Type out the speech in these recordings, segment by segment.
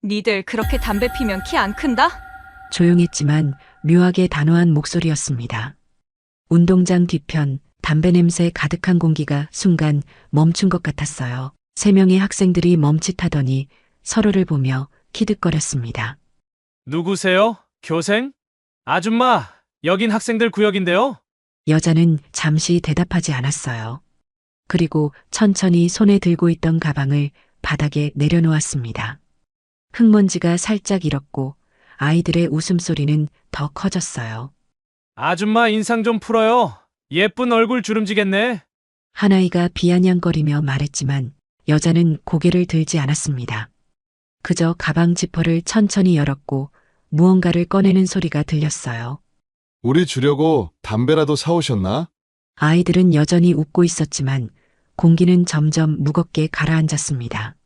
니들 그렇게 담배 피면 키 안 큰다? 조용했지만 묘하게 단호한 목소리였습니다. 운동장 뒤편 담배 냄새 가득한 공기가 순간 멈춘 것 같았어요. 세 명의 학생들이 멈칫하더니 서로를 보며 키득거렸습니다. 누구세요? 교생? 아줌마, 여긴 학생들 구역인데요? 여자는 잠시 대답하지 않았어요. 그리고 천천히 손에 들고 있던 가방을 바닥에 내려놓았습니다. 흙먼지가 살짝 일었고 아이들의 웃음소리는 더 커졌어요. 아줌마 인상 좀 풀어요. 예쁜 얼굴 주름지겠네. 한 아이가 비아냥거리며 말했지만 여자는 고개를 들지 않았습니다. 그저 가방 지퍼를 천천히 열었고 무언가를 꺼내는 소리가 들렸어요. 우리 주려고 담배라도 사오셨나? 아이들은 여전히 웃고 있었지만 공기는 점점 무겁게 가라앉았습니다.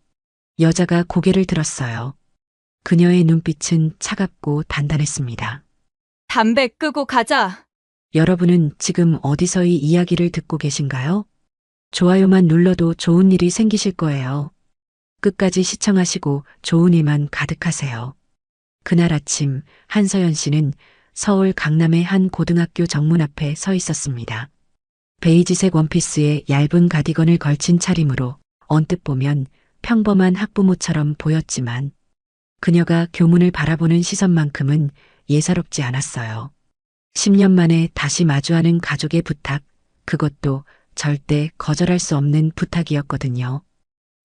여자가 고개를 들었어요. 그녀의 눈빛은 차갑고 단단했습니다. 담배 끄고 가자. 여러분은 지금 어디서 이 이야기를 듣고 계신가요? 좋아요만 눌러도 좋은 일이 생기실 거예요. 끝까지 시청하시고 좋은 일만 가득하세요. 그날 아침 한서연 씨는 서울 강남의 한 고등학교 정문 앞에 서 있었습니다. 베이지색 원피스에 얇은 가디건을 걸친 차림으로 언뜻 보면 평범한 학부모처럼 보였지만 그녀가 교문을 바라보는 시선만큼은 예사롭지 않았어요. 10년 만에 다시 마주하는 가족의 부탁, 그것도 절대 거절할 수 없는 부탁이었거든요.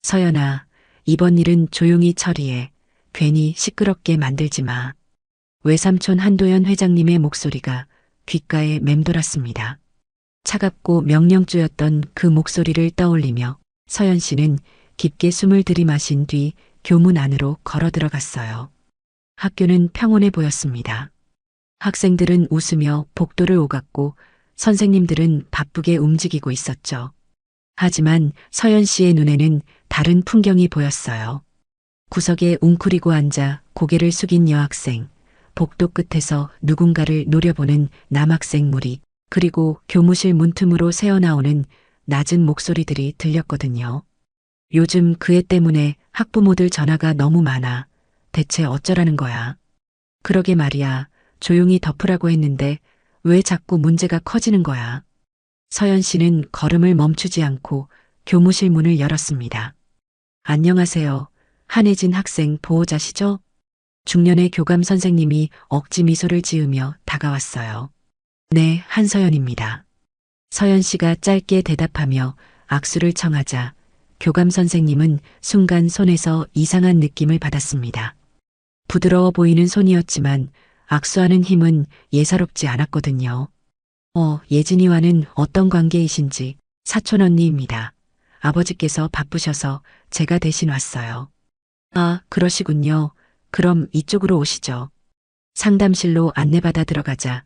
서연아, 이번 일은 조용히 처리해. 괜히 시끄럽게 만들지 마. 외삼촌 한도연 회장님의 목소리가 귓가에 맴돌았습니다. 차갑고 명령조였던 그 목소리를 떠올리며 서연 씨는 깊게 숨을 들이마신 뒤 교문 안으로 걸어 들어갔어요. 학교는 평온해 보였습니다. 학생들은 웃으며 복도를 오갔고 선생님들은 바쁘게 움직이고 있었죠. 하지만 서연 씨의 눈에는 다른 풍경이 보였어요. 구석에 웅크리고 앉아 고개를 숙인 여학생, 복도 끝에서 누군가를 노려보는 남학생 무리, 그리고 교무실 문틈으로 새어나오는 낮은 목소리들이 들렸거든요. 요즘 그 애 때문에 학부모들 전화가 너무 많아. 대체 어쩌라는 거야. 그러게 말이야. 조용히 덮으라고 했는데 왜 자꾸 문제가 커지는 거야. 서연 씨는 걸음을 멈추지 않고 교무실 문을 열었습니다. 안녕하세요. 한혜진 학생 보호자시죠? 중년의 교감 선생님이 억지 미소를 지으며 다가왔어요. 네, 한서연입니다. 서연 씨가 짧게 대답하며 악수를 청하자 교감 선생님은 순간 손에서 이상한 느낌을 받았습니다. 부드러워 보이는 손이었지만 악수하는 힘은 예사롭지 않았거든요. 예진이와는 어떤 관계이신지 사촌 언니입니다. 아버지께서 바쁘셔서 제가 대신 왔어요. 아, 그러시군요. 그럼 이쪽으로 오시죠. 상담실로 안내받아 들어가자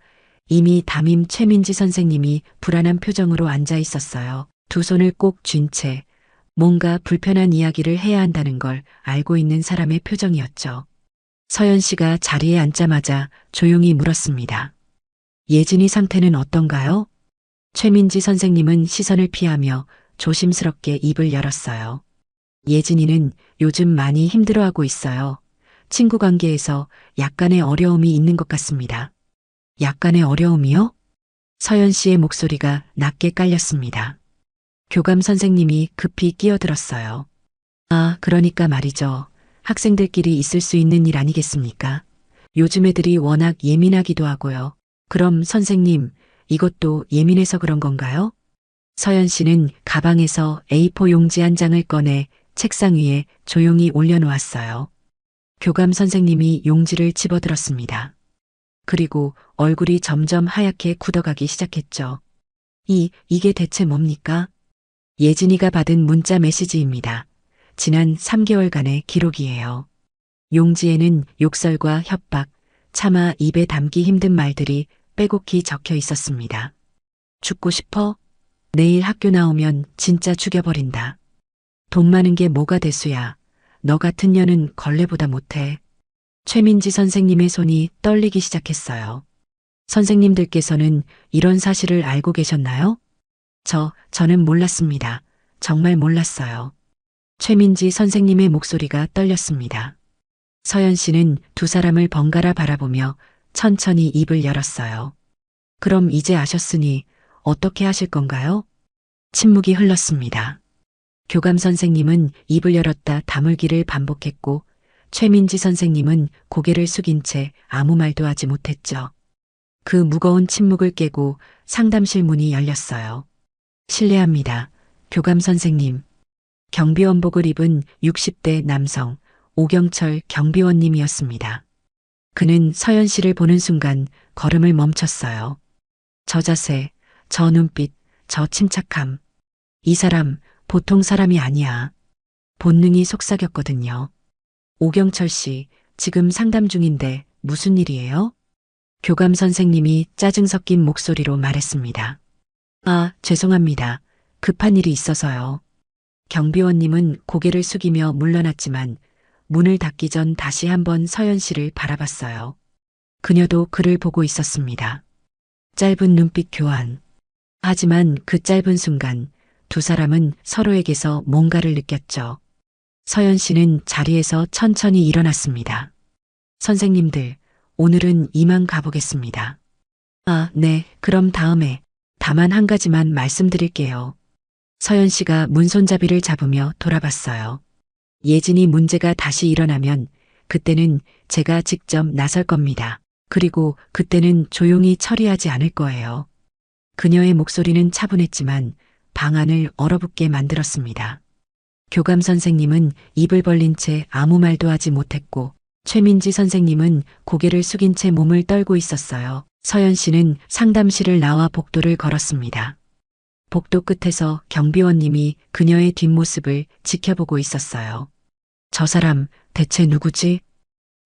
이미 담임 최민지 선생님이 불안한 표정으로 앉아 있었어요. 두 손을 꼭 쥔 채 뭔가 불편한 이야기를 해야 한다는 걸 알고 있는 사람의 표정이었죠. 서연 씨가 자리에 앉자마자 조용히 물었습니다. 예진이 상태는 어떤가요? 최민지 선생님은 시선을 피하며 조심스럽게 입을 열었어요. 예진이는 요즘 많이 힘들어하고 있어요. 친구 관계에서 약간의 어려움이 있는 것 같습니다. 약간의 어려움이요? 서연 씨의 목소리가 낮게 깔렸습니다. 교감 선생님이 급히 끼어들었어요. 아, 그러니까 말이죠. 학생들끼리 있을 수 있는 일 아니겠습니까? 요즘 애들이 워낙 예민하기도 하고요. 그럼 선생님, 이것도 예민해서 그런 건가요? 서연 씨는 가방에서 A4 용지 한 장을 꺼내 책상 위에 조용히 올려놓았어요. 교감 선생님이 용지를 집어들었습니다. 그리고 얼굴이 점점 하얗게 굳어가기 시작했죠. 이게 대체 뭡니까? 예진이가 받은 문자 메시지입니다. 지난 3개월간의 기록이에요. 용지에는 욕설과 협박, 차마 입에 담기 힘든 말들이 빼곡히 적혀 있었습니다. 죽고 싶어? 내일 학교 나오면 진짜 죽여버린다. 돈 많은 게 뭐가 대수야. 너 같은 년은 걸레보다 못해. 최민지 선생님의 손이 떨리기 시작했어요. 선생님들께서는 이런 사실을 알고 계셨나요? 저는 몰랐습니다. 정말 몰랐어요. 최민지 선생님의 목소리가 떨렸습니다. 서연 씨는 두 사람을 번갈아 바라보며 천천히 입을 열었어요. 그럼 이제 아셨으니 어떻게 하실 건가요? 침묵이 흘렀습니다. 교감 선생님은 입을 열었다 다물기를 반복했고 최민지 선생님은 고개를 숙인 채 아무 말도 하지 못했죠. 그 무거운 침묵을 깨고 상담실 문이 열렸어요. 실례합니다. 교감 선생님. 경비원복을 입은 60대 남성 오경철 경비원님이었습니다. 그는 서연 씨를 보는 순간 걸음을 멈췄어요. 저 자세, 저 눈빛, 저 침착함. 이 사람 보통 사람이 아니야. 본능이 속삭였거든요. 오경철 씨, 지금 상담 중인데 무슨 일이에요? 교감 선생님이 짜증 섞인 목소리로 말했습니다. 아, 죄송합니다. 급한 일이 있어서요. 경비원님은 고개를 숙이며 물러났지만 문을 닫기 전 다시 한번 서연 씨를 바라봤어요. 그녀도 그를 보고 있었습니다. 짧은 눈빛 교환. 하지만 그 짧은 순간 두 사람은 서로에게서 뭔가를 느꼈죠. 서연 씨는 자리에서 천천히 일어났습니다. 선생님들, 오늘은 이만 가보겠습니다. 아, 네, 그럼 다음에. 다만 한 가지만 말씀드릴게요. 서연 씨가 문손잡이를 잡으며 돌아봤어요. 예진이 문제가 다시 일어나면 그때는 제가 직접 나설 겁니다. 그리고 그때는 조용히 처리하지 않을 거예요. 그녀의 목소리는 차분했지만 방안을 얼어붙게 만들었습니다. 교감 선생님은 입을 벌린 채 아무 말도 하지 못했고 최민지 선생님은 고개를 숙인 채 몸을 떨고 있었어요. 서연 씨는 상담실을 나와 복도를 걸었습니다. 복도 끝에서 경비원님이 그녀의 뒷모습을 지켜보고 있었어요. 저 사람 대체 누구지?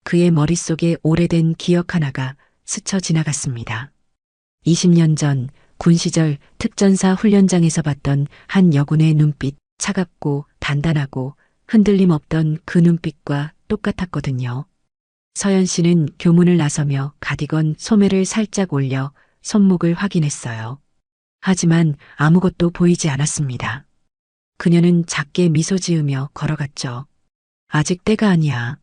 그의 머릿속에 오래된 기억 하나가 스쳐 지나갔습니다. 20년 전 군 시절 특전사 훈련장에서 봤던 한 여군의 눈빛, 차갑고 단단하고 흔들림 없던 그 눈빛과 똑같았거든요. 서연 씨는 교문을 나서며 가디건 소매를 살짝 올려 손목을 확인했어요. 하지만 아무것도 보이지 않았습니다. 그녀는 작게 미소 지으며 걸어갔죠. 아직 때가 아니야.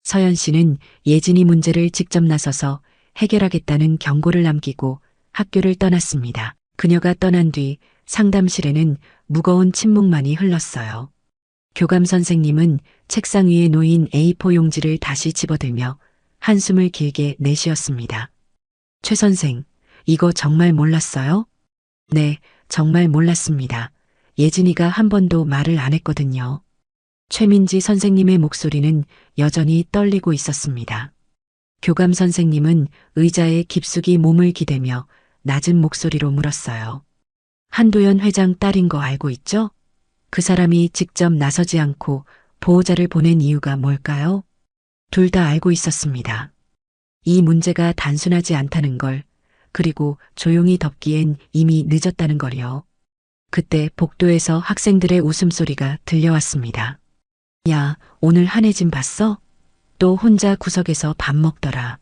서연 씨는 예진이 문제를 직접 나서서 해결하겠다는 경고를 남기고 학교를 떠났습니다. 그녀가 떠난 뒤 상담실에는 무거운 침묵만이 흘렀어요. 교감 선생님은 책상 위에 놓인 A4 용지를 다시 집어들며 한숨을 길게 내쉬었습니다. 최 선생, 이거 정말 몰랐어요? 네, 정말 몰랐습니다. 예진이가 한 번도 말을 안 했거든요. 최민지 선생님의 목소리는 여전히 떨리고 있었습니다. 교감 선생님은 의자에 깊숙이 몸을 기대며 낮은 목소리로 물었어요. 한도연 회장 딸인 거 알고 있죠? 그 사람이 직접 나서지 않고 보호자를 보낸 이유가 뭘까요? 둘 다 알고 있었습니다. 이 문제가 단순하지 않다는 걸, 그리고 조용히 덮기엔 이미 늦었다는 걸요. 그때 복도에서 학생들의 웃음소리가 들려왔습니다. 야, 오늘 한혜진 봤어? 또 혼자 구석에서 밥 먹더라.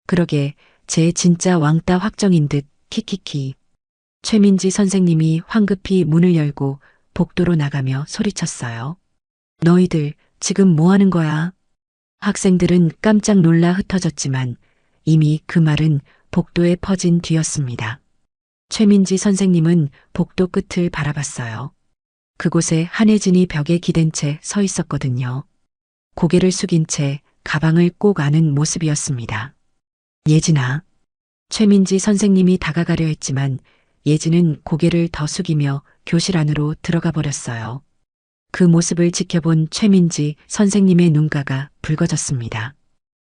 그러게, 쟤 진짜 왕따 확정인 듯 키키키. 최민지 선생님이 황급히 문을 열고 복도로 나가며 소리쳤어요. 너희들 지금 뭐 하는 거야? 학생들은 깜짝 놀라 흩어졌지만 이미 그 말은 복도에 퍼진 뒤였습니다. 최민지 선생님은 복도 끝을 바라봤어요. 그곳에 한혜진이 벽에 기댄 채 서 있었거든요. 고개를 숙인 채 가방을 꼭 안은 모습이었습니다. 예진아. 최민지 선생님이 다가가려 했지만 예진은 고개를 더 숙이며 교실 안으로 들어가 버렸어요. 그 모습을 지켜본 최민지 선생님의 눈가가 붉어졌습니다.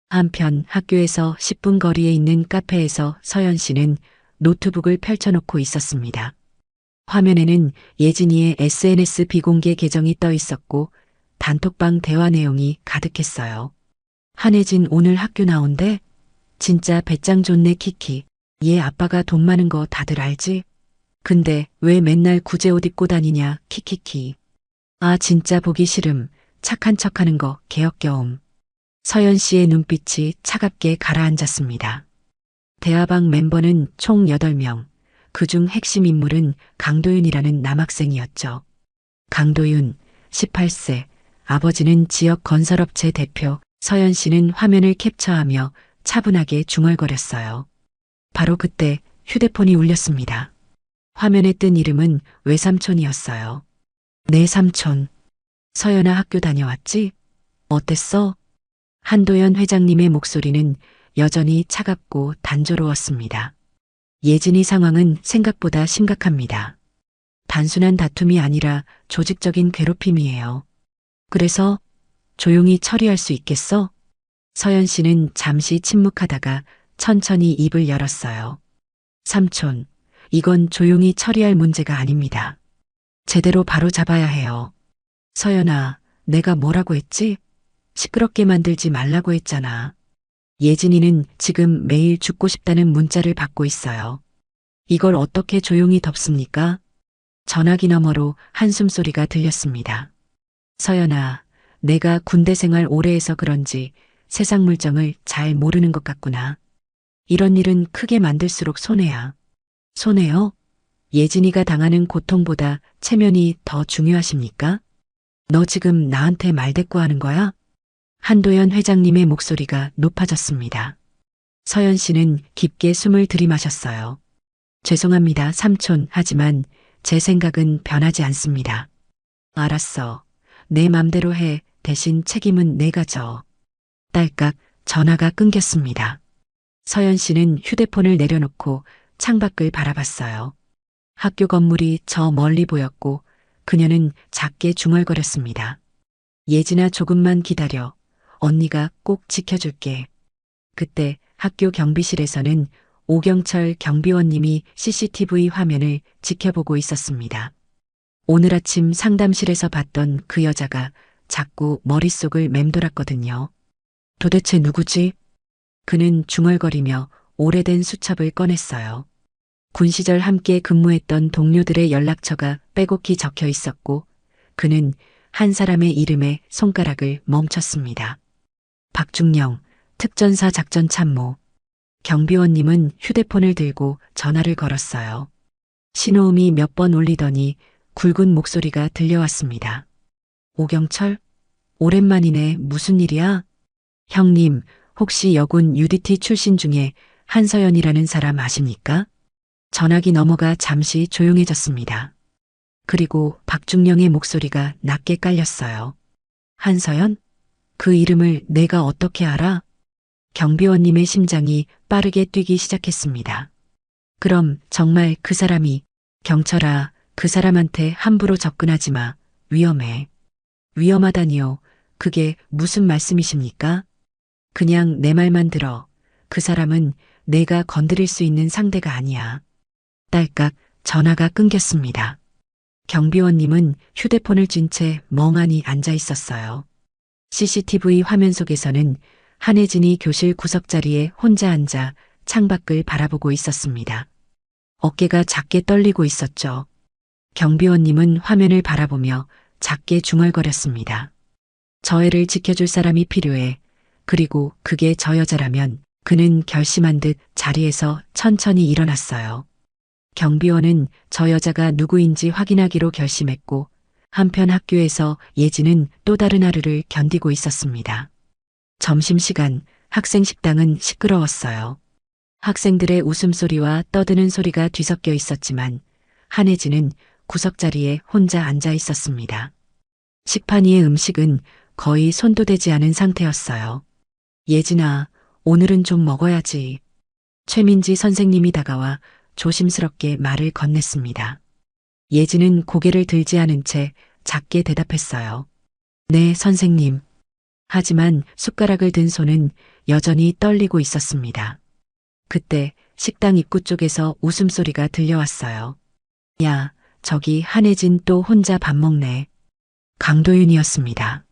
한편 학교에서 10분 거리에 있는 카페에서 서연 씨는 노트북을 펼쳐놓고 있었습니다. 화면에는 예진이의 SNS 비공개 계정이 떠 있었고 단톡방 대화 내용이 가득했어요. 한혜진 오늘 학교 나온대? 진짜 배짱 좋네 키키. 얘 아빠가 돈 많은 거 다들 알지? 근데 왜 맨날 구제 옷 입고 다니냐 키키키. 아 진짜 보기 싫음. 착한 척하는 거 개역겨움. 서연 씨의 눈빛이 차갑게 가라앉았습니다. 대화방 멤버는 총 8명. 그중 핵심 인물은 강도윤이라는 남학생이었죠. 강도윤, 18세. 아버지는 지역 건설업체 대표, 서연 씨는 화면을 캡처하며 차분하게 중얼거렸어요. 바로 그때 휴대폰이 울렸습니다. 화면에 뜬 이름은 외삼촌이었어요. 내 삼촌. 서연아 학교 다녀왔지? 어땠어? 한도연 회장님의 목소리는 여전히 차갑고 단조로웠습니다. 예진이 상황은 생각보다 심각합니다. 단순한 다툼이 아니라 조직적인 괴롭힘이에요. 그래서 조용히 처리할 수 있겠어? 서연 씨는 잠시 침묵하다가 천천히 입을 열었어요. 삼촌, 이건 조용히 처리할 문제가 아닙니다. 제대로 바로 잡아야 해요. 서연아, 내가 뭐라고 했지? 시끄럽게 만들지 말라고 했잖아. 예진이는 지금 매일 죽고 싶다는 문자를 받고 있어요. 이걸 어떻게 조용히 덮습니까? 전화기 너머로 한숨소리가 들렸습니다. 서연아, 내가 군대 생활 오래 해서 그런지 세상 물정을 잘 모르는 것 같구나. 이런 일은 크게 만들수록 손해야. 손해요? 예진이가 당하는 고통보다 체면이 더 중요하십니까? 너 지금 나한테 말대꾸하는 거야? 한도연 회장님의 목소리가 높아졌습니다. 서연 씨는 깊게 숨을 들이마셨어요. 죄송합니다, 삼촌. 하지만 제 생각은 변하지 않습니다. 알았어. 내 맘대로 해. 대신 책임은 내가 져. 딸깍 전화가 끊겼습니다. 서연 씨는 휴대폰을 내려놓고 창밖을 바라봤어요. 학교 건물이 저 멀리 보였고 그녀는 작게 중얼거렸습니다. 예진아, 조금만 기다려. 언니가 꼭 지켜줄게. 그때 학교 경비실에서는 오경철 경비원님이 CCTV 화면을 지켜보고 있었습니다. 오늘 아침 상담실에서 봤던 그 여자가 자꾸 머릿속을 맴돌았거든요. 도대체 누구지? 그는 중얼거리며 오래된 수첩을 꺼냈어요. 군 시절 함께 근무했던 동료들의 연락처가 빼곡히 적혀 있었고 그는 한 사람의 이름에 손가락을 멈췄습니다. 박중영, 특전사 작전참모. 경비원님은 휴대폰을 들고 전화를 걸었어요. 신호음이 몇 번 울리더니 굵은 목소리가 들려왔습니다. 오경철? 오랜만이네. 무슨 일이야? 형님, 혹시 여군 UDT 출신 중에 한서연이라는 사람 아십니까? 전화기 너머가 잠시 조용해졌습니다. 그리고 박중영의 목소리가 낮게 깔렸어요. 한서연? 그 이름을 내가 어떻게 알아? 경비원님의 심장이 빠르게 뛰기 시작했습니다. 그럼 정말 그 사람이, 경철아, 그 사람한테 함부로 접근하지 마. 위험해. 위험하다니요. 그게 무슨 말씀이십니까? 그냥 내 말만 들어. 그 사람은 내가 건드릴 수 있는 상대가 아니야. 딸깍 전화가 끊겼습니다. 경비원님은 휴대폰을 쥔 채 멍하니 앉아 있었어요. CCTV 화면 속에서는 한혜진이 교실 구석자리에 혼자 앉아 창밖을 바라보고 있었습니다. 어깨가 작게 떨리고 있었죠. 경비원님은 화면을 바라보며 작게 중얼거렸습니다. 저 애를 지켜줄 사람이 필요해. 그리고 그게 저 여자라면. 그는 결심한 듯 자리에서 천천히 일어났어요. 경비원은 저 여자가 누구인지 확인하기로 결심했고 한편 학교에서 예진은 또 다른 하루를 견디고 있었습니다. 점심시간 학생 식당은 시끄러웠어요. 학생들의 웃음소리와 떠드는 소리가 뒤섞여 있었지만 한혜진은 구석자리에 혼자 앉아 있었습니다. 식판 위의 음식은 거의 손도 대지 않은 상태였어요. 예진아, 오늘은 좀 먹어야지. 최민지 선생님이 다가와 조심스럽게 말을 건넸습니다. 예진은 고개를 들지 않은 채 작게 대답했어요. 네, 선생님. 하지만 숟가락을 든 손은 여전히 떨리고 있었습니다. 그때 식당 입구 쪽에서 웃음소리가 들려왔어요. 야, 저기 한혜진 또 혼자 밥 먹네. 강도윤이었습니다.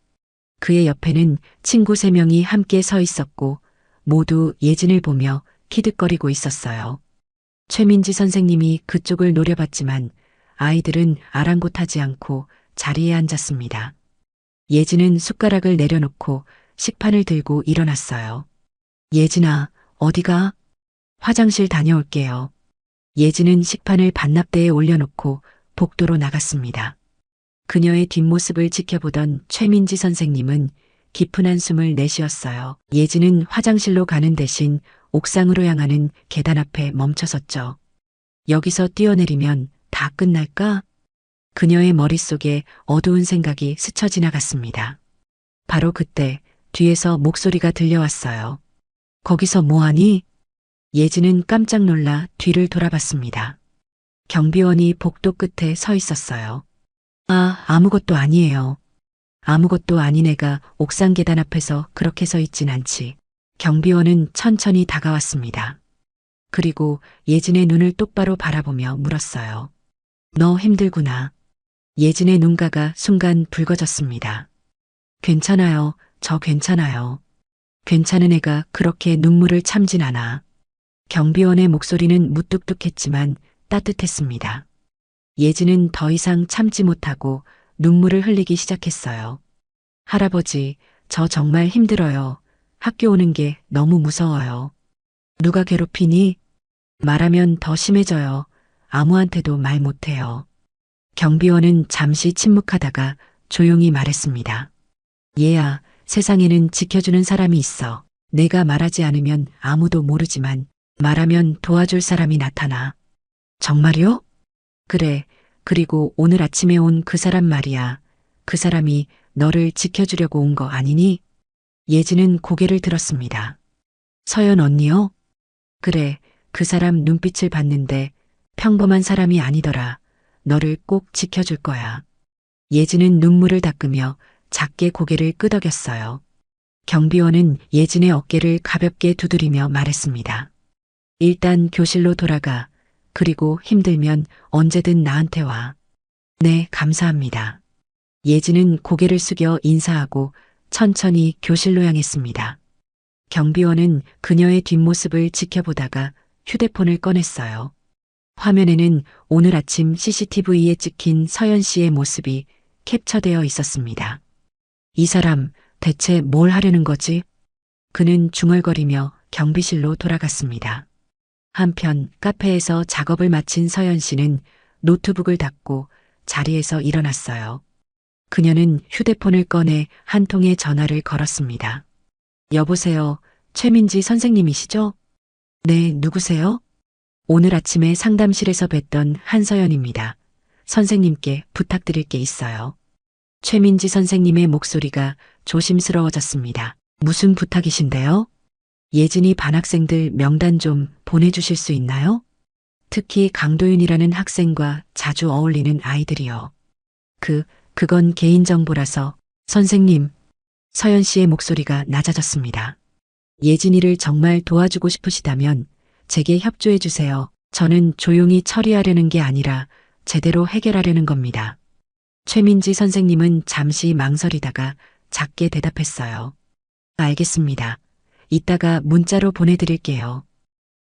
그의 옆에는 친구 3명이 함께 서 있었고 모두 예진을 보며 키득거리고 있었어요. 최민지 선생님이 그쪽을 노려봤지만 아이들은 아랑곳하지 않고 자리에 앉았습니다. 예진은 숟가락을 내려놓고 식판을 들고 일어났어요. 예진아, 어디가? 화장실 다녀올게요. 예진은 식판을 반납대에 올려놓고 복도로 나갔습니다. 그녀의 뒷모습을 지켜보던 최민지 선생님은 깊은 한숨을 내쉬었어요. 예진은 화장실로 가는 대신 옥상으로 향하는 계단 앞에 멈춰섰죠. 여기서 뛰어내리면 다 끝날까? 그녀의 머릿속에 어두운 생각이 스쳐 지나갔습니다. 바로 그때 뒤에서 목소리가 들려왔어요. 거기서 뭐하니? 예진은 깜짝 놀라 뒤를 돌아봤습니다. 경비원이 복도 끝에 서 있었어요. 아, 아무것도 아니에요. 아무것도 아닌 애가 옥상 계단 앞에서 그렇게 서 있진 않지. 경비원은 천천히 다가왔습니다. 그리고 예진의 눈을 똑바로 바라보며 물었어요. 너 힘들구나. 예진의 눈가가 순간 붉어졌습니다. 괜찮아요. 저 괜찮아요. 괜찮은 애가 그렇게 눈물을 참진 않아. 경비원의 목소리는 무뚝뚝했지만 따뜻했습니다. 예진은 더 이상 참지 못하고 눈물을 흘리기 시작했어요. 할아버지, 저 정말 힘들어요. 학교 오는 게 너무 무서워요. 누가 괴롭히니? 말하면 더 심해져요. 아무한테도 말 못해요. 경비원은 잠시 침묵하다가 조용히 말했습니다. 얘야, 세상에는 지켜주는 사람이 있어. 내가 말하지 않으면 아무도 모르지만 말하면 도와줄 사람이 나타나. 정말요? 그래. 그리고 오늘 아침에 온 그 사람 말이야. 그 사람이 너를 지켜주려고 온 거 아니니? 예진은 고개를 들었습니다. 서연 언니요? 그래. 그 사람 눈빛을 봤는데 평범한 사람이 아니더라. 너를 꼭 지켜줄 거야. 예진은 눈물을 닦으며 작게 고개를 끄덕였어요. 경비원은 예진의 어깨를 가볍게 두드리며 말했습니다. 일단 교실로 돌아가. 그리고 힘들면 언제든 나한테 와. 네, 감사합니다. 예진은 고개를 숙여 인사하고 천천히 교실로 향했습니다. 경비원은 그녀의 뒷모습을 지켜보다가 휴대폰을 꺼냈어요. 화면에는 오늘 아침 CCTV에 찍힌 서연 씨의 모습이 캡처되어 있었습니다. 이 사람 대체 뭘 하려는 거지? 그는 중얼거리며 경비실로 돌아갔습니다. 한편 카페에서 작업을 마친 서연 씨는 노트북을 닫고 자리에서 일어났어요. 그녀는 휴대폰을 꺼내 한 통의 전화를 걸었습니다. 여보세요, 최민지 선생님이시죠? 네, 누구세요? 오늘 아침에 상담실에서 뵀던 한서연입니다. 선생님께 부탁드릴 게 있어요. 최민지 선생님의 목소리가 조심스러워졌습니다. 무슨 부탁이신데요? 예진이 반 학생들 명단 좀 보내주실 수 있나요? 특히 강도윤이라는 학생과 자주 어울리는 아이들이요. 그건 개인정보라서. 선생님, 서연 씨의 목소리가 낮아졌습니다. 예진이를 정말 도와주고 싶으시다면 제게 협조해 주세요. 저는 조용히 처리하려는 게 아니라 제대로 해결하려는 겁니다. 최민지 선생님은 잠시 망설이다가 작게 대답했어요. 알겠습니다. 이따가 문자로 보내드릴게요.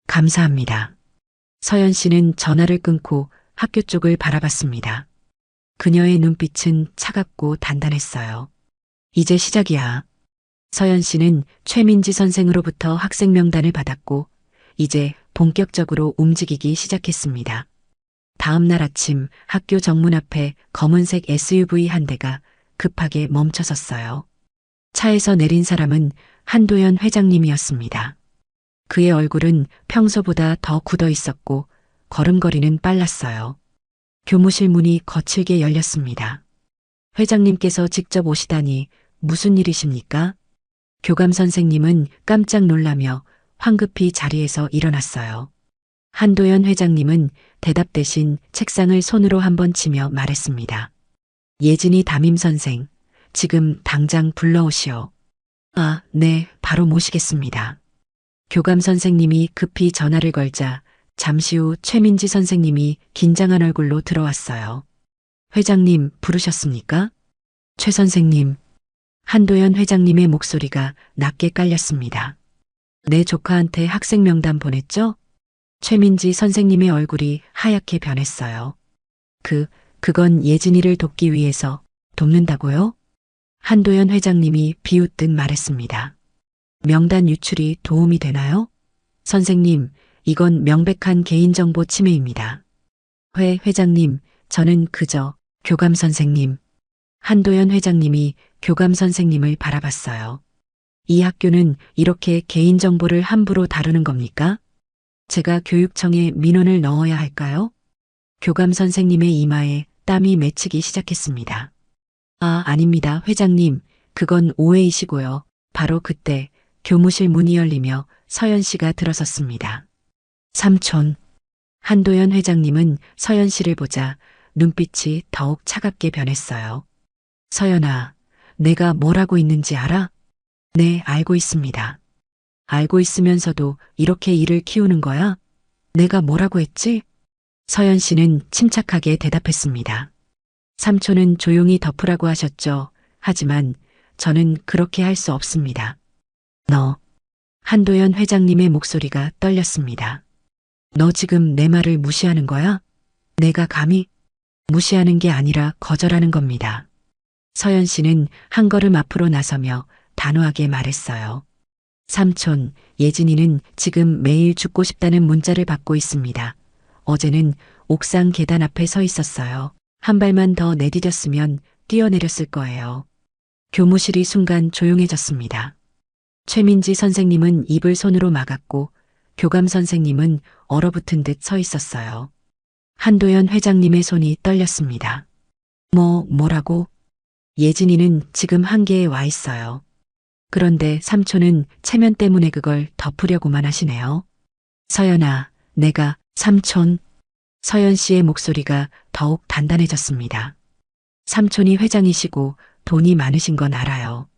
감사합니다. 서연 씨는 전화를 끊고 학교 쪽을 바라봤습니다. 그녀의 눈빛은 차갑고 단단했어요. 이제 시작이야. 서연 씨는 최민지 선생으로부터 학생 명단을 받았고 이제 본격적으로 움직이기 시작했습니다. 다음 날 아침 학교 정문 앞에 검은색 SUV 한 대가 급하게 멈춰섰어요. 차에서 내린 사람은 한도연 회장님이었습니다. 그의 얼굴은 평소보다 더 굳어 있었고 걸음걸이는 빨랐어요. 교무실 문이 거칠게 열렸습니다. 회장님께서 직접 오시다니 무슨 일이십니까? 교감 선생님은 깜짝 놀라며 황급히 자리에서 일어났어요. 한도연 회장님은 대답 대신 책상을 손으로 한번 치며 말했습니다. 예진이 담임 선생, 지금 당장 불러오시오. 아, 네, 바로 모시겠습니다. 교감 선생님이 급히 전화를 걸자 잠시 후 최민지 선생님이 긴장한 얼굴로 들어왔어요. 회장님 부르셨습니까? 최 선생님. 한도연 회장님의 목소리가 낮게 깔렸습니다. 내 조카한테 학생 명단 보냈죠? 최민지 선생님의 얼굴이 하얗게 변했어요. 그건 예진이를 돕기 위해서. 돕는다고요? 한도연 회장님이 비웃듯 말했습니다. 명단 유출이 도움이 되나요? 선생님, 이건 명백한 개인정보 침해입니다. 회장님, 저는 그저 교감 선생님. 한도연 회장님이 교감 선생님을 바라봤어요. 이 학교는 이렇게 개인정보를 함부로 다루는 겁니까? 제가 교육청에 민원을 넣어야 할까요? 교감 선생님의 이마에 땀이 맺히기 시작했습니다. 아닙니다, 회장님. 그건 오해이시고요. 바로 그때 교무실 문이 열리며 서연 씨가 들어섰습니다. 삼촌. 한도연 회장님은 서연 씨를 보자 눈빛이 더욱 차갑게 변했어요. 서연아, 내가 뭘 하고 있는지 알아? 네, 알고 있습니다. 알고 있으면서도 이렇게 일을 키우는 거야? 내가 뭐라고 했지? 서연 씨는 침착하게 대답했습니다. 삼촌은 조용히 덮으라고 하셨죠. 하지만 저는 그렇게 할 수 없습니다. 너. 한도연 회장님의 목소리가 떨렸습니다. 너 지금 내 말을 무시하는 거야? 내가 감히? 무시하는 게 아니라 거절하는 겁니다. 서연 씨는 한 걸음 앞으로 나서며 단호하게 말했어요. 삼촌, 예진이는 지금 매일 죽고 싶다는 문자를 받고 있습니다. 어제는 옥상 계단 앞에 서 있었어요. 한 발만 더 내디뎠으면 뛰어내렸을 거예요. 교무실이 순간 조용해졌습니다. 최민지 선생님은 입을 손으로 막았고 교감 선생님은 얼어붙은 듯 서 있었어요. 한도연 회장님의 손이 떨렸습니다. 뭐라고? 예진이는 지금 한계에 와 있어요. 그런데 삼촌은 체면 때문에 그걸 덮으려고만 하시네요. 서연아, 내가 삼촌. 서연 씨의 목소리가 더욱 단단해졌습니다. 삼촌이 회장이시고 돈이 많으신 건 알아요.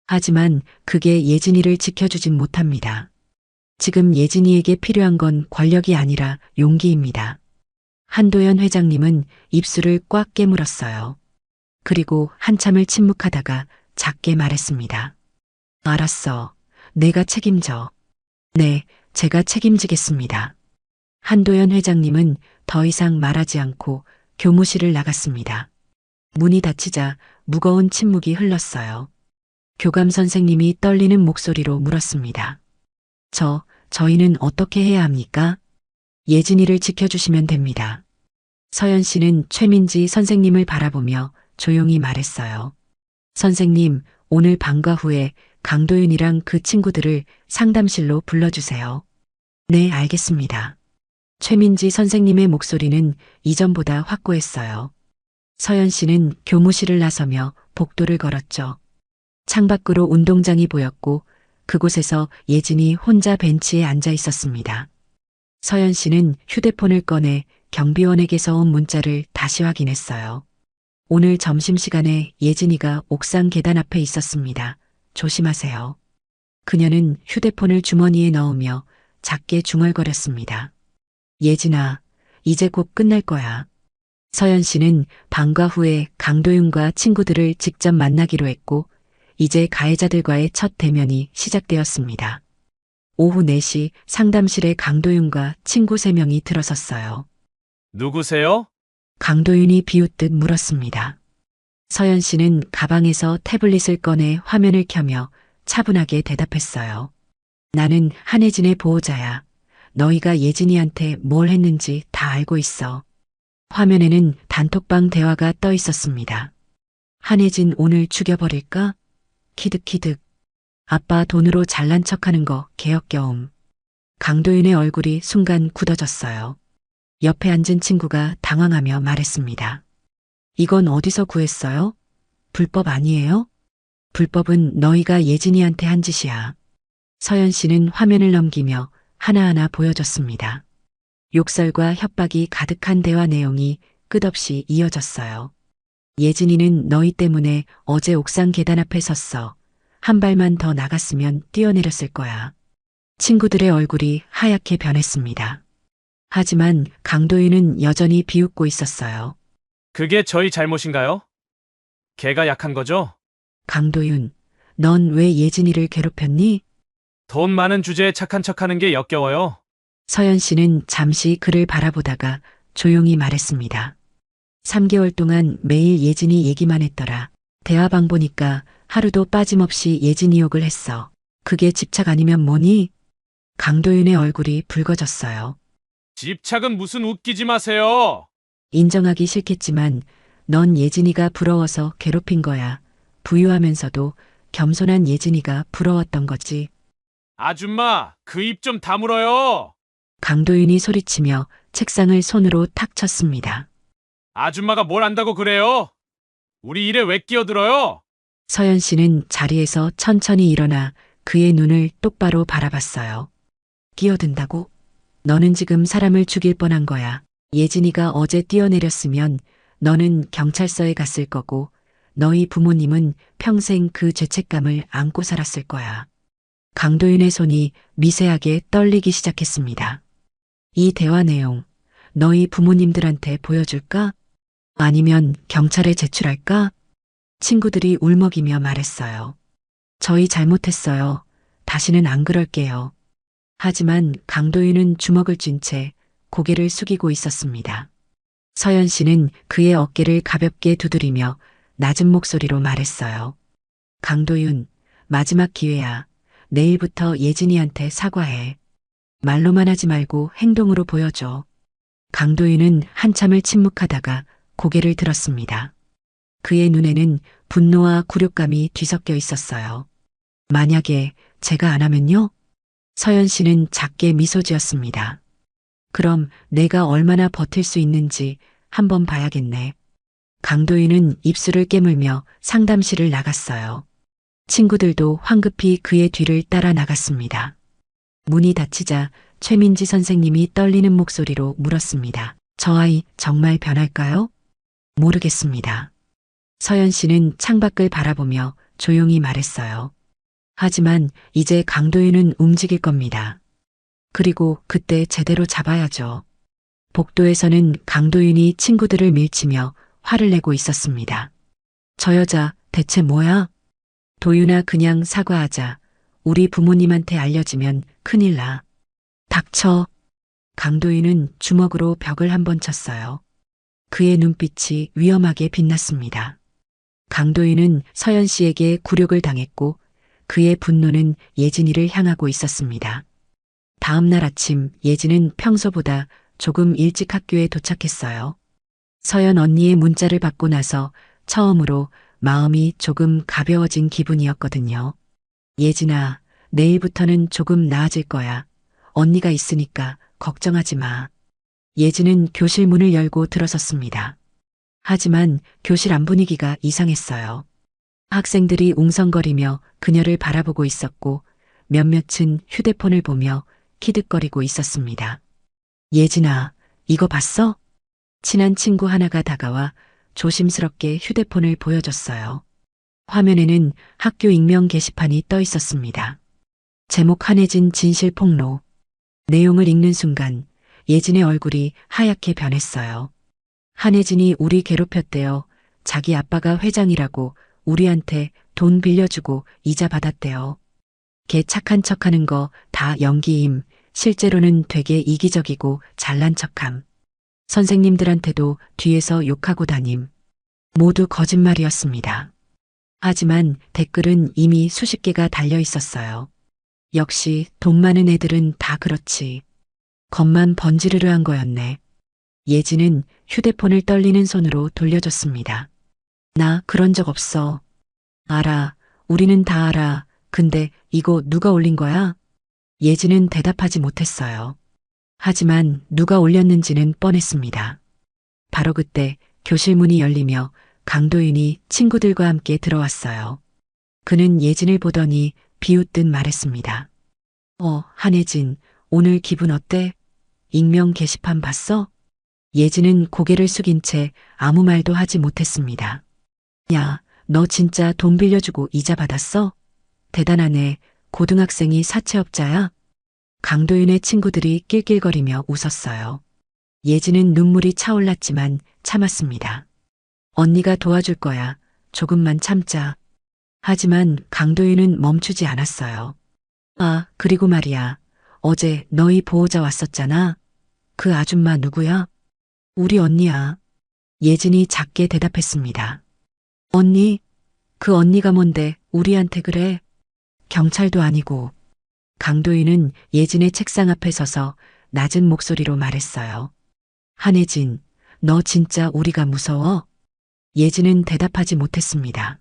하지만 그게 예진이를 지켜주진 못합니다. 지금 예진이에게 필요한 건 권력이 아니라 용기입니다. 한도연 회장님은 입술을 꽉 깨물었어요. 그리고 한참을 침묵하다가 작게 말했습니다. 알았어. 내가 책임져. 네, 제가 책임지겠습니다. 한도연 회장님은 더 이상 말하지 않고 교무실을 나갔습니다. 문이 닫히자 무거운 침묵이 흘렀어요. 교감 선생님이 떨리는 목소리로 물었습니다. 저희는 어떻게 해야 합니까? 예진이를 지켜주시면 됩니다. 서연 씨는 최민지 선생님을 바라보며 조용히 말했어요. 선생님, 오늘 방과 후에 강도윤이랑 그 친구들을 상담실로 불러주세요. 네, 알겠습니다. 최민지 선생님의 목소리는 이전보다 확고했어요. 서연 씨는 교무실을 나서며 복도를 걸었죠. 창밖으로 운동장이 보였고 그곳에서 예진이 혼자 벤치에 앉아 있었습니다. 서연 씨는 휴대폰을 꺼내 경비원에게서 온 문자를 다시 확인했어요. 오늘 점심시간에 예진이가 옥상 계단 앞에 있었습니다. 조심하세요. 그녀는 휴대폰을 주머니에 넣으며 작게 중얼거렸습니다. 예진아, 이제 곧 끝날 거야. 서연 씨는 방과 후에 강도윤과 친구들을 직접 만나기로 했고 이제 가해자들과의 첫 대면이 시작되었습니다. 오후 4시 상담실에 강도윤과 친구 3명이 들어섰어요. 누구세요? 강도윤이 비웃듯 물었습니다. 서연 씨는 가방에서 태블릿을 꺼내 화면을 켜며 차분하게 대답했어요. 나는 한혜진의 보호자야. 너희가 예진이한테 뭘 했는지 다 알고 있어. 화면에는 단톡방 대화가 떠 있었습니다. 한혜진 오늘 죽여버릴까? 키득키득. 아빠 돈으로 잘난 척하는 거 개역겨움. 강도윤의 얼굴이 순간 굳어졌어요. 옆에 앉은 친구가 당황하며 말했습니다. 이건 어디서 구했어요? 불법 아니에요? 불법은 너희가 예진이한테 한 짓이야. 서연 씨는 화면을 넘기며 하나하나 보여줬습니다. 욕설과 협박이 가득한 대화 내용이 끝없이 이어졌어요. 예진이는 너희 때문에 어제 옥상 계단 앞에 섰어. 한 발만 더 나갔으면 뛰어내렸을 거야. 친구들의 얼굴이 하얗게 변했습니다. 하지만 강도윤은 여전히 비웃고 있었어요. 그게 저희 잘못인가요? 걔가 약한 거죠? 강도윤, 넌 왜 예진이를 괴롭혔니? 돈 많은 주제에 착한 척하는 게 역겨워요. 서연 씨는 잠시 그를 바라보다가 조용히 말했습니다. 3개월 동안 매일 예진이 얘기만 했더라. 대화방 보니까 하루도 빠짐없이 예진이 욕을 했어. 그게 집착 아니면 뭐니? 강도윤의 얼굴이 붉어졌어요. 집착은 무슨 웃기지 마세요. 인정하기 싫겠지만 넌 예진이가 부러워서 괴롭힌 거야. 부유하면서도 겸손한 예진이가 부러웠던 거지. 아줌마, 그 입 좀 다물어요. 강도윤이 소리치며 책상을 손으로 탁 쳤습니다. 아줌마가 뭘 안다고 그래요? 우리 일에 왜 끼어들어요? 서연 씨는 자리에서 천천히 일어나 그의 눈을 똑바로 바라봤어요. 끼어든다고? 너는 지금 사람을 죽일 뻔한 거야. 예진이가 어제 뛰어내렸으면 너는 경찰서에 갔을 거고 너희 부모님은 평생 그 죄책감을 안고 살았을 거야. 강도윤의 손이 미세하게 떨리기 시작했습니다. 이 대화 내용 너희 부모님들한테 보여줄까? 아니면 경찰에 제출할까? 친구들이 울먹이며 말했어요. 저희 잘못했어요. 다시는 안 그럴게요. 하지만 강도윤은 주먹을 쥔 채 고개를 숙이고 있었습니다. 서연 씨는 그의 어깨를 가볍게 두드리며 낮은 목소리로 말했어요. 강도윤, 마지막 기회야. 내일부터 예진이한테 사과해. 말로만 하지 말고 행동으로 보여줘. 강도윤은 한참을 침묵하다가 고개를 들었습니다. 그의 눈에는 분노와 굴욕감이 뒤섞여 있었어요. 만약에 제가 안 하면요? 서연 씨는 작게 미소 지었습니다. 그럼 내가 얼마나 버틸 수 있는지 한번 봐야겠네. 강도윤은 입술을 깨물며 상담실을 나갔어요. 친구들도 황급히 그의 뒤를 따라 나갔습니다. 문이 닫히자 최민지 선생님이 떨리는 목소리로 물었습니다. 저 아이 정말 변할까요? 모르겠습니다. 서연 씨는 창밖을 바라보며 조용히 말했어요. 하지만 이제 강도윤은 움직일 겁니다. 그리고 그때 제대로 잡아야죠. 복도에서는 강도윤이 친구들을 밀치며 화를 내고 있었습니다. 저 여자 대체 뭐야? 도윤아 그냥 사과하자. 우리 부모님한테 알려지면 큰일 나. 닥쳐. 강도윤은 주먹으로 벽을 한번 쳤어요. 그의 눈빛이 위험하게 빛났습니다. 강도윤은 서연 씨에게 굴욕을 당했고 그의 분노는 예진이를 향하고 있었습니다. 다음 날 아침 예진은 평소보다 조금 일찍 학교에 도착했어요. 서연 언니의 문자를 받고 나서 처음으로 마음이 조금 가벼워진 기분이었거든요. 예진아, 내일부터는 조금 나아질 거야. 언니가 있으니까 걱정하지 마. 예진은 교실 문을 열고 들어섰습니다. 하지만 교실 안 분위기가 이상했어요. 학생들이 웅성거리며 그녀를 바라보고 있었고 몇몇은 휴대폰을 보며 키득거리고 있었습니다. 예진아, 이거 봤어? 친한 친구 하나가 다가와 조심스럽게 휴대폰을 보여줬어요. 화면에는 학교 익명 게시판이 떠 있었습니다. 제목 한혜진 진실 폭로. 내용을 읽는 순간 예진의 얼굴이 하얗게 변했어요. 한혜진이 우리 괴롭혔대요. 자기 아빠가 회장이라고 우리한테 돈 빌려주고 이자 받았대요. 걔 착한 척하는 거 다 연기임. 실제로는 되게 이기적이고 잘난 척함. 선생님들한테도 뒤에서 욕하고 다님. 모두 거짓말이었습니다. 하지만 댓글은 이미 수십 개가 달려 있었어요. 역시 돈 많은 애들은 다 그렇지. 겉만 번지르르 한 거였네. 예진은 휴대폰을 떨리는 손으로 돌려줬습니다. 나 그런 적 없어. 알아. 우리는 다 알아. 근데 이거 누가 올린 거야? 예진은 대답하지 못했어요. 하지만 누가 올렸는지는 뻔했습니다. 바로 그때 교실 문이 열리며 강도윤이 친구들과 함께 들어왔어요. 그는 예진을 보더니 비웃듯 말했습니다. 한혜진, 오늘 기분 어때? 익명 게시판 봤어? 예진은 고개를 숙인 채 아무 말도 하지 못했습니다. 야, 너 진짜 돈 빌려주고 이자 받았어? 대단하네. 고등학생이 사채업자야? 강도윤의 친구들이 낄낄거리며 웃었어요. 예진은 눈물이 차올랐지만 참았습니다. 언니가 도와줄 거야. 조금만 참자. 하지만 강도윤은 멈추지 않았어요. 아, 그리고 말이야. 어제 너희 보호자 왔었잖아. 그 아줌마 누구야? 우리 언니야. 예진이 작게 대답했습니다. 언니? 그 언니가 뭔데 우리한테 그래? 경찰도 아니고. 강도윤은 예진의 책상 앞에 서서 낮은 목소리로 말했어요. 한혜진, 너 진짜 우리가 무서워? 예진은 대답하지 못했습니다.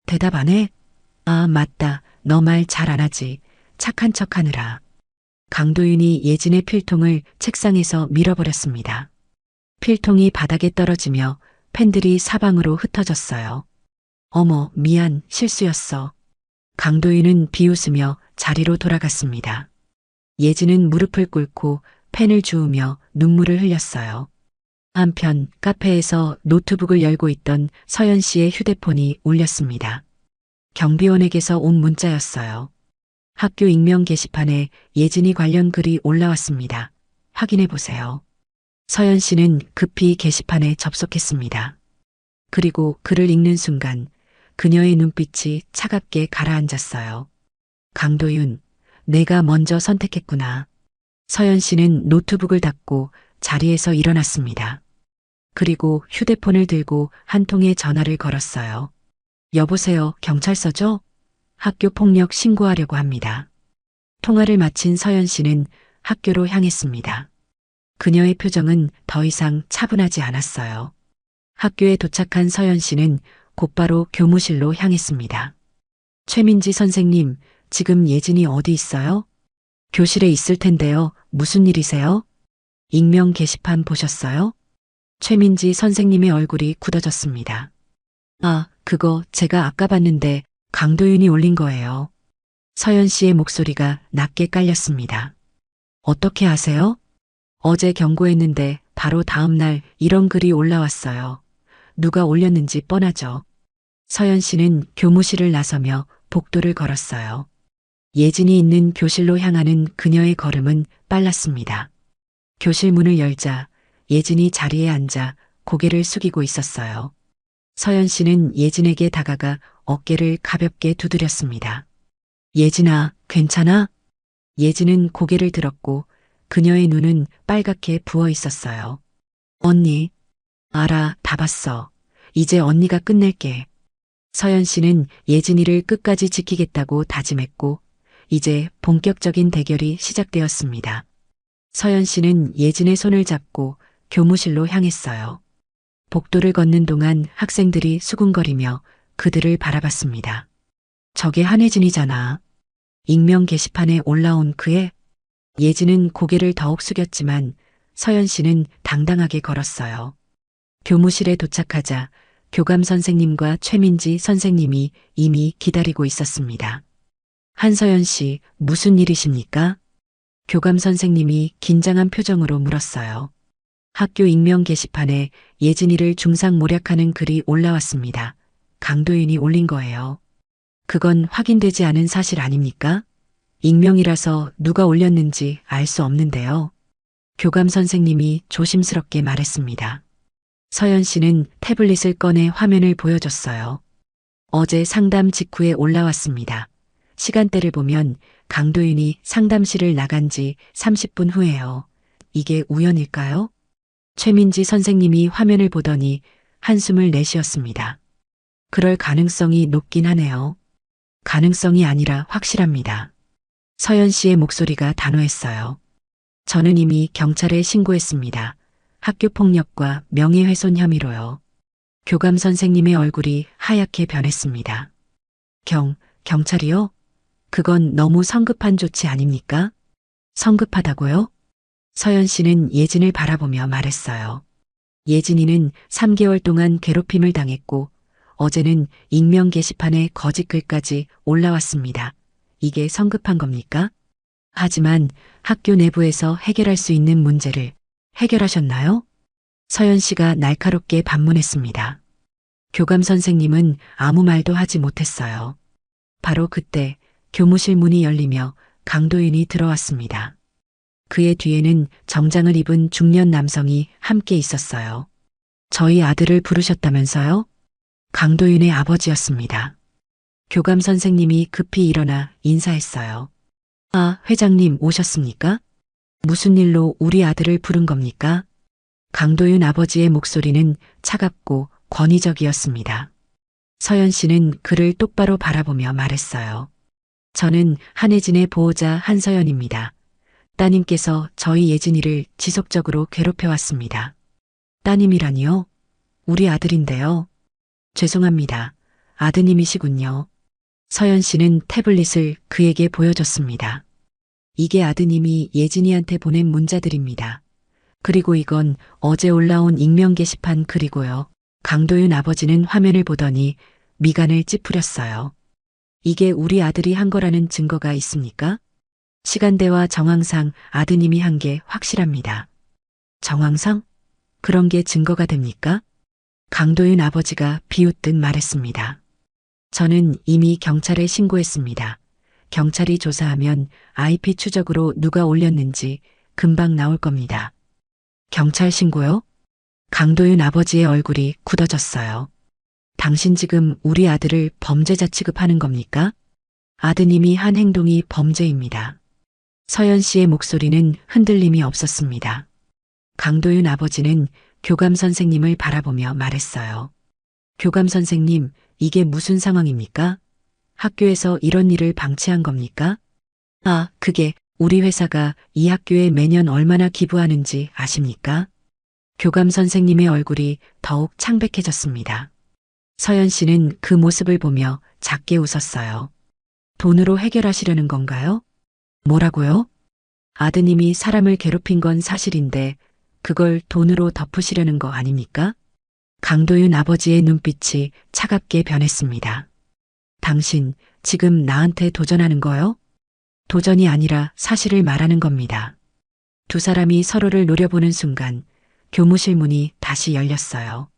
대답 안 해? 아, 맞다. 너 말 잘 안 하지. 착한 척 하느라. 강도윤이 예진의 필통을 책상에서 밀어버렸습니다. 필통이 바닥에 떨어지며 펜들이 사방으로 흩어졌어요. 어머, 미안, 실수였어. 강도윤은 비웃으며 자리로 돌아갔습니다. 예진은 무릎을 꿇고 펜을 주우며 눈물을 흘렸어요. 한편 카페에서 노트북을 열고 있던 서연 씨의 휴대폰이 울렸습니다. 경비원에게서 온 문자였어요. 학교 익명 게시판에 예진이 관련 글이 올라왔습니다. 확인해 보세요. 서연 씨는 급히 게시판에 접속했습니다. 그리고 글을 읽는 순간 그녀의 눈빛이 차갑게 가라앉았어요. 강도윤, 내가 먼저 선택했구나. 서연 씨는 노트북을 닫고 자리에서 일어났습니다. 그리고 휴대폰을 들고 한 통의 전화를 걸었어요. 여보세요, 경찰서죠? 학교 폭력 신고하려고 합니다. 통화를 마친 서연 씨는 학교로 향했습니다. 그녀의 표정은 더 이상 차분하지 않았어요. 학교에 도착한 서연 씨는 곧바로 교무실로 향했습니다. 최민지 선생님, 지금 예진이 어디 있어요? 교실에 있을 텐데요. 무슨 일이세요? 익명 게시판 보셨어요? 최민지 선생님의 얼굴이 굳어졌습니다. 아, 그거 제가 아까 봤는데 강도윤이 올린 거예요. 서연 씨의 목소리가 낮게 깔렸습니다. 어떻게 아세요? 어제 경고했는데 바로 다음 날 이런 글이 올라왔어요. 누가 올렸는지 뻔하죠. 서연 씨는 교무실을 나서며 복도를 걸었어요. 예진이 있는 교실로 향하는 그녀의 걸음은 빨랐습니다. 교실 문을 열자 예진이 자리에 앉아 고개를 숙이고 있었어요. 서연 씨는 예진에게 다가가 어깨를 가볍게 두드렸습니다. 예진아, 괜찮아? 예진은 고개를 들었고 그녀의 눈은 빨갛게 부어 있었어요. 언니, 알아, 다 봤어. 이제 언니가 끝낼게. 서연 씨는 예진이를 끝까지 지키겠다고 다짐했고 이제 본격적인 대결이 시작되었습니다. 서연 씨는 예진의 손을 잡고 교무실로 향했어요. 복도를 걷는 동안 학생들이 수군거리며 그들을 바라봤습니다. 저게 한혜진이잖아. 익명 게시판에 올라온 그애. 예진은 고개를 더욱 숙였지만 서연 씨는 당당하게 걸었어요. 교무실에 도착하자 교감 선생님과 최민지 선생님이 이미 기다리고 있었습니다. 한서연 씨, 무슨 일이십니까? 교감 선생님이 긴장한 표정으로 물었어요. 학교 익명 게시판에 예진이를 중상모략하는 글이 올라왔습니다. 강도윤이 올린 거예요. 그건 확인되지 않은 사실 아닙니까? 익명이라서 누가 올렸는지 알 수 없는데요. 교감 선생님이 조심스럽게 말했습니다. 서연 씨는 태블릿을 꺼내 화면을 보여줬어요. 어제 상담 직후에 올라왔습니다. 시간대를 보면 강도윤이 상담실을 나간 지 30분 후예요. 이게 우연일까요? 최민지 선생님이 화면을 보더니 한숨을 내쉬었습니다. 그럴 가능성이 높긴 하네요. 가능성이 아니라 확실합니다. 서연 씨의 목소리가 단호했어요. 저는 이미 경찰에 신고했습니다. 학교폭력과 명예훼손 혐의로요. 교감 선생님의 얼굴이 하얗게 변했습니다. 경찰이요? 그건 너무 성급한 조치 아닙니까? 성급하다고요? 서연 씨는 예진을 바라보며 말했어요. 예진이는 3개월 동안 괴롭힘을 당했고 어제는 익명 게시판에 거짓 글까지 올라왔습니다. 이게 성급한 겁니까? 하지만 학교 내부에서 해결할 수 있는 문제를 해결하셨나요? 서연 씨가 날카롭게 반문했습니다. 교감 선생님은 아무 말도 하지 못했어요. 바로 그때 교무실 문이 열리며 강도윤이 들어왔습니다. 그의 뒤에는 정장을 입은 중년 남성이 함께 있었어요. 저희 아들을 부르셨다면서요? 강도윤의 아버지였습니다. 교감 선생님이 급히 일어나 인사했어요. 아, 회장님 오셨습니까? 무슨 일로 우리 아들을 부른 겁니까? 강도윤 아버지의 목소리는 차갑고 권위적이었습니다. 서연 씨는 그를 똑바로 바라보며 말했어요. 저는 한혜진의 보호자 한서연입니다. 따님께서 저희 예진이를 지속적으로 괴롭혀왔습니다. 따님이라니요? 우리 아들인데요. 죄송합니다. 아드님이시군요. 서연 씨는 태블릿을 그에게 보여줬습니다. 이게 아드님이 예진이한테 보낸 문자들입니다. 그리고 이건 어제 올라온 익명 게시판 글이고요. 강도윤 아버지는 화면을 보더니 미간을 찌푸렸어요. 이게 우리 아들이 한 거라는 증거가 있습니까? 시간대와 정황상 아드님이 한 게 확실합니다. 정황상? 그런 게 증거가 됩니까? 강도윤 아버지가 비웃듯 말했습니다. 저는 이미 경찰에 신고했습니다. 경찰이 조사하면 IP 추적으로 누가 올렸는지 금방 나올 겁니다. 경찰 신고요? 강도윤 아버지의 얼굴이 굳어졌어요. 당신 지금 우리 아들을 범죄자 취급하는 겁니까? 아드님이 한 행동이 범죄입니다. 서연 씨의 목소리는 흔들림이 없었습니다. 강도윤 아버지는 교감 선생님을 바라보며 말했어요. 교감 선생님, 이게 무슨 상황입니까? 학교에서 이런 일을 방치한 겁니까? 아, 그게 우리 회사가 이 학교에 매년 얼마나 기부하는지 아십니까? 교감 선생님의 얼굴이 더욱 창백해졌습니다. 서연 씨는 그 모습을 보며 작게 웃었어요. 돈으로 해결하시려는 건가요? 뭐라고요? 아드님이 사람을 괴롭힌 건 사실인데 그걸 돈으로 덮으시려는 거 아닙니까? 강도윤 아버지의 눈빛이 차갑게 변했습니다. 당신 지금 나한테 도전하는 거요? 도전이 아니라 사실을 말하는 겁니다. 두 사람이 서로를 노려보는 순간 교무실 문이 다시 열렸어요.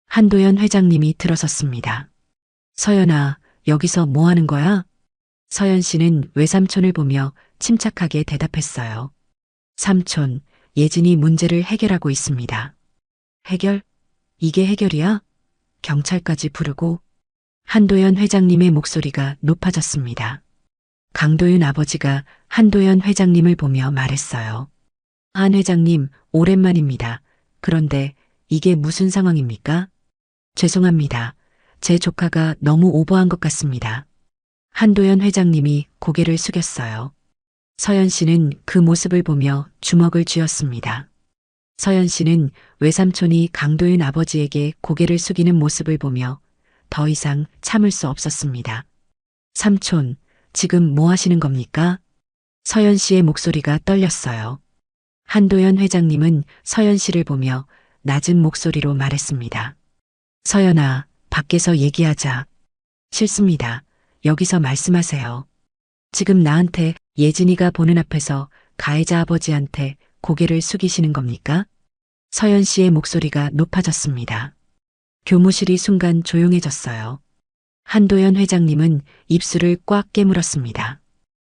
한도연 회장님이 들어섰습니다. 서연아, 여기서 뭐 하는 거야? 서연 씨는 외삼촌을 보며 침착하게 대답했어요. 삼촌, 예진이 문제를 해결하고 있습니다. 해결? 이게 해결이야? 경찰까지 부르고? 한도연 회장님의 목소리가 높아졌습니다. 강도윤 아버지가 한도연 회장님을 보며 말했어요. 한 회장님, 오랜만입니다. 그런데 이게 무슨 상황입니까? 죄송합니다. 제 조카가 너무 오버한 것 같습니다. 한도연 회장님이 고개를 숙였어요. 서연 씨는 그 모습을 보며 주먹을 쥐었습니다. 서연 씨는 외삼촌이 강도윤 아버지에게 고개를 숙이는 모습을 보며 더 이상 참을 수 없었습니다. 삼촌, 지금 뭐 하시는 겁니까? 서연 씨의 목소리가 떨렸어요. 한도연 회장님은 서연 씨를 보며 낮은 목소리로 말했습니다. 서연아, 밖에서 얘기하자. 싫습니다. 여기서 말씀하세요. 지금 나한테 예진이가 보는 앞에서 가해자 아버지한테 고개를 숙이시는 겁니까? 서연 씨의 목소리가 높아졌습니다. 교무실이 순간 조용해졌어요. 한도연 회장님은 입술을 꽉 깨물었습니다.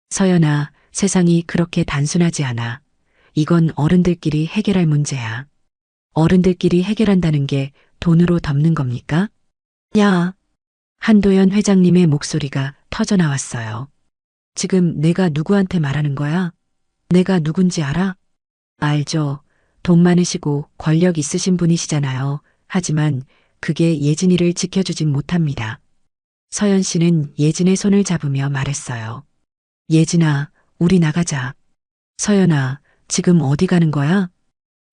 서연아, 세상이 그렇게 단순하지 않아. 이건 어른들끼리 해결할 문제야. 어른들끼리 해결한다는 게 돈으로 덮는 겁니까? 야! 한도연 회장님의 목소리가 터져나왔어요. 지금 내가 누구한테 말하는 거야? 내가 누군지 알아? 알죠. 돈 많으시고 권력 있으신 분이시잖아요. 하지만 그게 예진이를 지켜주진 못합니다. 서연 씨는 예진의 손을 잡으며 말했어요. 예진아, 우리 나가자. 서연아, 지금 어디 가는 거야?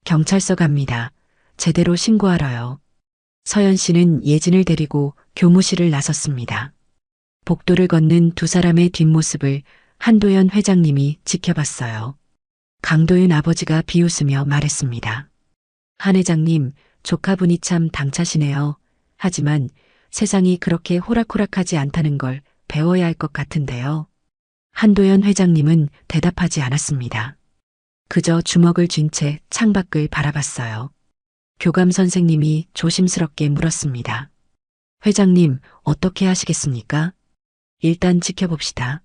경찰서 갑니다. 제대로 신고하러요. 서연 씨는 예진을 데리고 교무실을 나섰습니다. 복도를 걷는 두 사람의 뒷모습을 한도연 회장님이 지켜봤어요. 강도윤 아버지가 비웃으며 말했습니다. 한 회장님, 조카분이 참 당차시네요. 하지만 세상이 그렇게 호락호락하지 않다는 걸 배워야 할 것 같은데요. 한도연 회장님은 대답하지 않았습니다. 그저 주먹을 쥔 채 창밖을 바라봤어요. 교감 선생님이 조심스럽게 물었습니다. 회장님, 어떻게 하시겠습니까? 일단 지켜봅시다.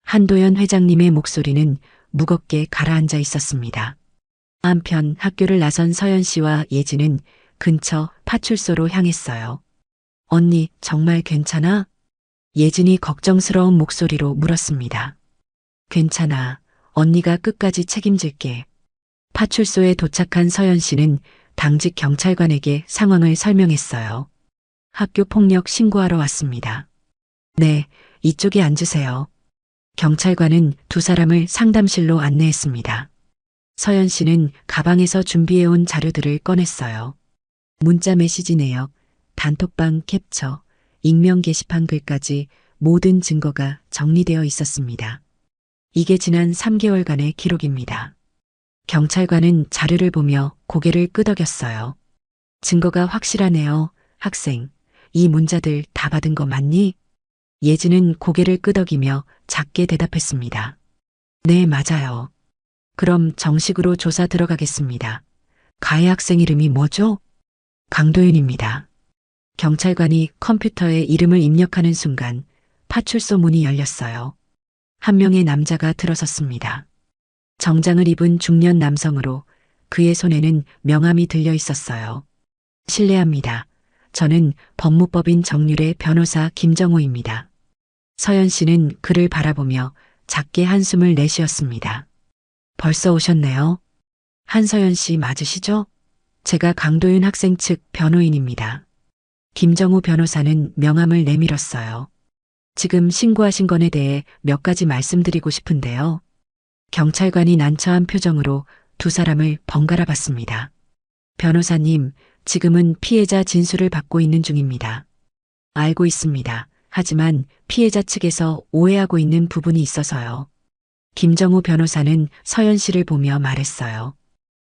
한도연 회장님의 목소리는 무겁게 가라앉아 있었습니다. 한편 학교를 나선 서연 씨와 예진은 근처 파출소로 향했어요. 언니, 정말 괜찮아? 예진이 걱정스러운 목소리로 물었습니다. 괜찮아. 언니가 끝까지 책임질게. 파출소에 도착한 서연 씨는 당직 경찰관에게 상황을 설명했어요. 학교 폭력 신고하러 왔습니다. 네, 이쪽에 앉으세요. 경찰관은 두 사람을 상담실로 안내했습니다. 서연 씨는 가방에서 준비해온 자료들을 꺼냈어요. 문자 메시지 내역, 단톡방 캡처, 익명 게시판 글까지 모든 증거가 정리되어 있었습니다. 이게 지난 3개월간의 기록입니다. 경찰관은 자료를 보며 고개를 끄덕였어요. 증거가 확실하네요. 학생, 이 문자들 다 받은 거 맞니? 예진은 고개를 끄덕이며 작게 대답했습니다. 네, 맞아요. 그럼 정식으로 조사 들어가겠습니다. 가해 학생 이름이 뭐죠? 강도윤입니다. 경찰관이 컴퓨터에 이름을 입력하는 순간 파출소 문이 열렸어요. 한 명의 남자가 들어섰습니다. 정장을 입은 중년 남성으로 그의 손에는 명함이 들려 있었어요. 실례합니다. 저는 법무법인 정률의 변호사 김정호입니다. 서연 씨는 그를 바라보며 작게 한숨을 내쉬었습니다. 벌써 오셨네요. 한서연 씨 맞으시죠? 제가 강도윤 학생 측 변호인입니다. 김정호 변호사는 명함을 내밀었어요. 지금 신고하신 건에 대해 몇 가지 말씀드리고 싶은데요. 경찰관이 난처한 표정으로 두 사람을 번갈아 봤습니다. 변호사님, 지금은 피해자 진술을 받고 있는 중입니다. 알고 있습니다. 하지만 피해자 측에서 오해하고 있는 부분이 있어서요. 김정우 변호사는 서연 씨를 보며 말했어요.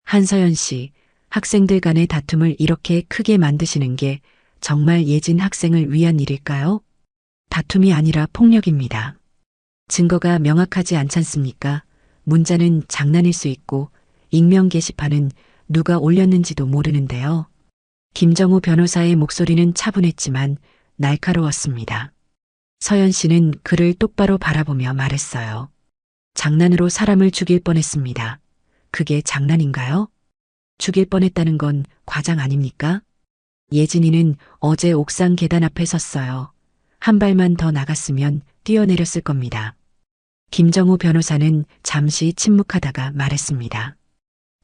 한서연 씨, 학생들 간의 다툼을 이렇게 크게 만드시는 게 정말 예진 학생을 위한 일일까요? 다툼이 아니라 폭력입니다. 증거가 명확하지 않잖습니까? 문자는 장난일 수 있고 익명 게시판은 누가 올렸는지도 모르는데요. 김정우 변호사의 목소리는 차분했지만 날카로웠습니다. 서연 씨는 그를 똑바로 바라보며 말했어요. 장난으로 사람을 죽일 뻔했습니다. 그게 장난인가요? 죽일 뻔했다는 건 과장 아닙니까? 예진이는 어제 옥상 계단 앞에 섰어요. 한 발만 더 나갔으면 뛰어내렸을 겁니다. 김정우 변호사는 잠시 침묵하다가 말했습니다.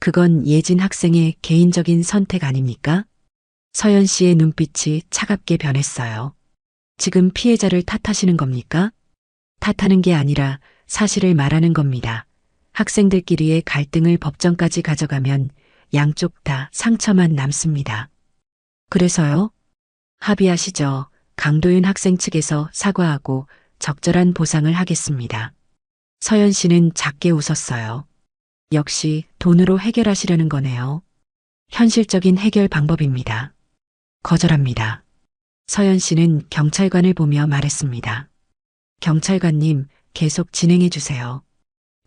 그건 예진 학생의 개인적인 선택 아닙니까? 서연 씨의 눈빛이 차갑게 변했어요. 지금 피해자를 탓하시는 겁니까? 탓하는 게 아니라 사실을 말하는 겁니다. 학생들끼리의 갈등을 법정까지 가져가면 양쪽 다 상처만 남습니다. 그래서요? 합의하시죠. 강도윤 학생 측에서 사과하고 적절한 보상을 하겠습니다. 서연 씨는 작게 웃었어요. 역시 돈으로 해결하시려는 거네요. 현실적인 해결 방법입니다. 거절합니다. 서연 씨는 경찰관을 보며 말했습니다. 경찰관님, 계속 진행해 주세요.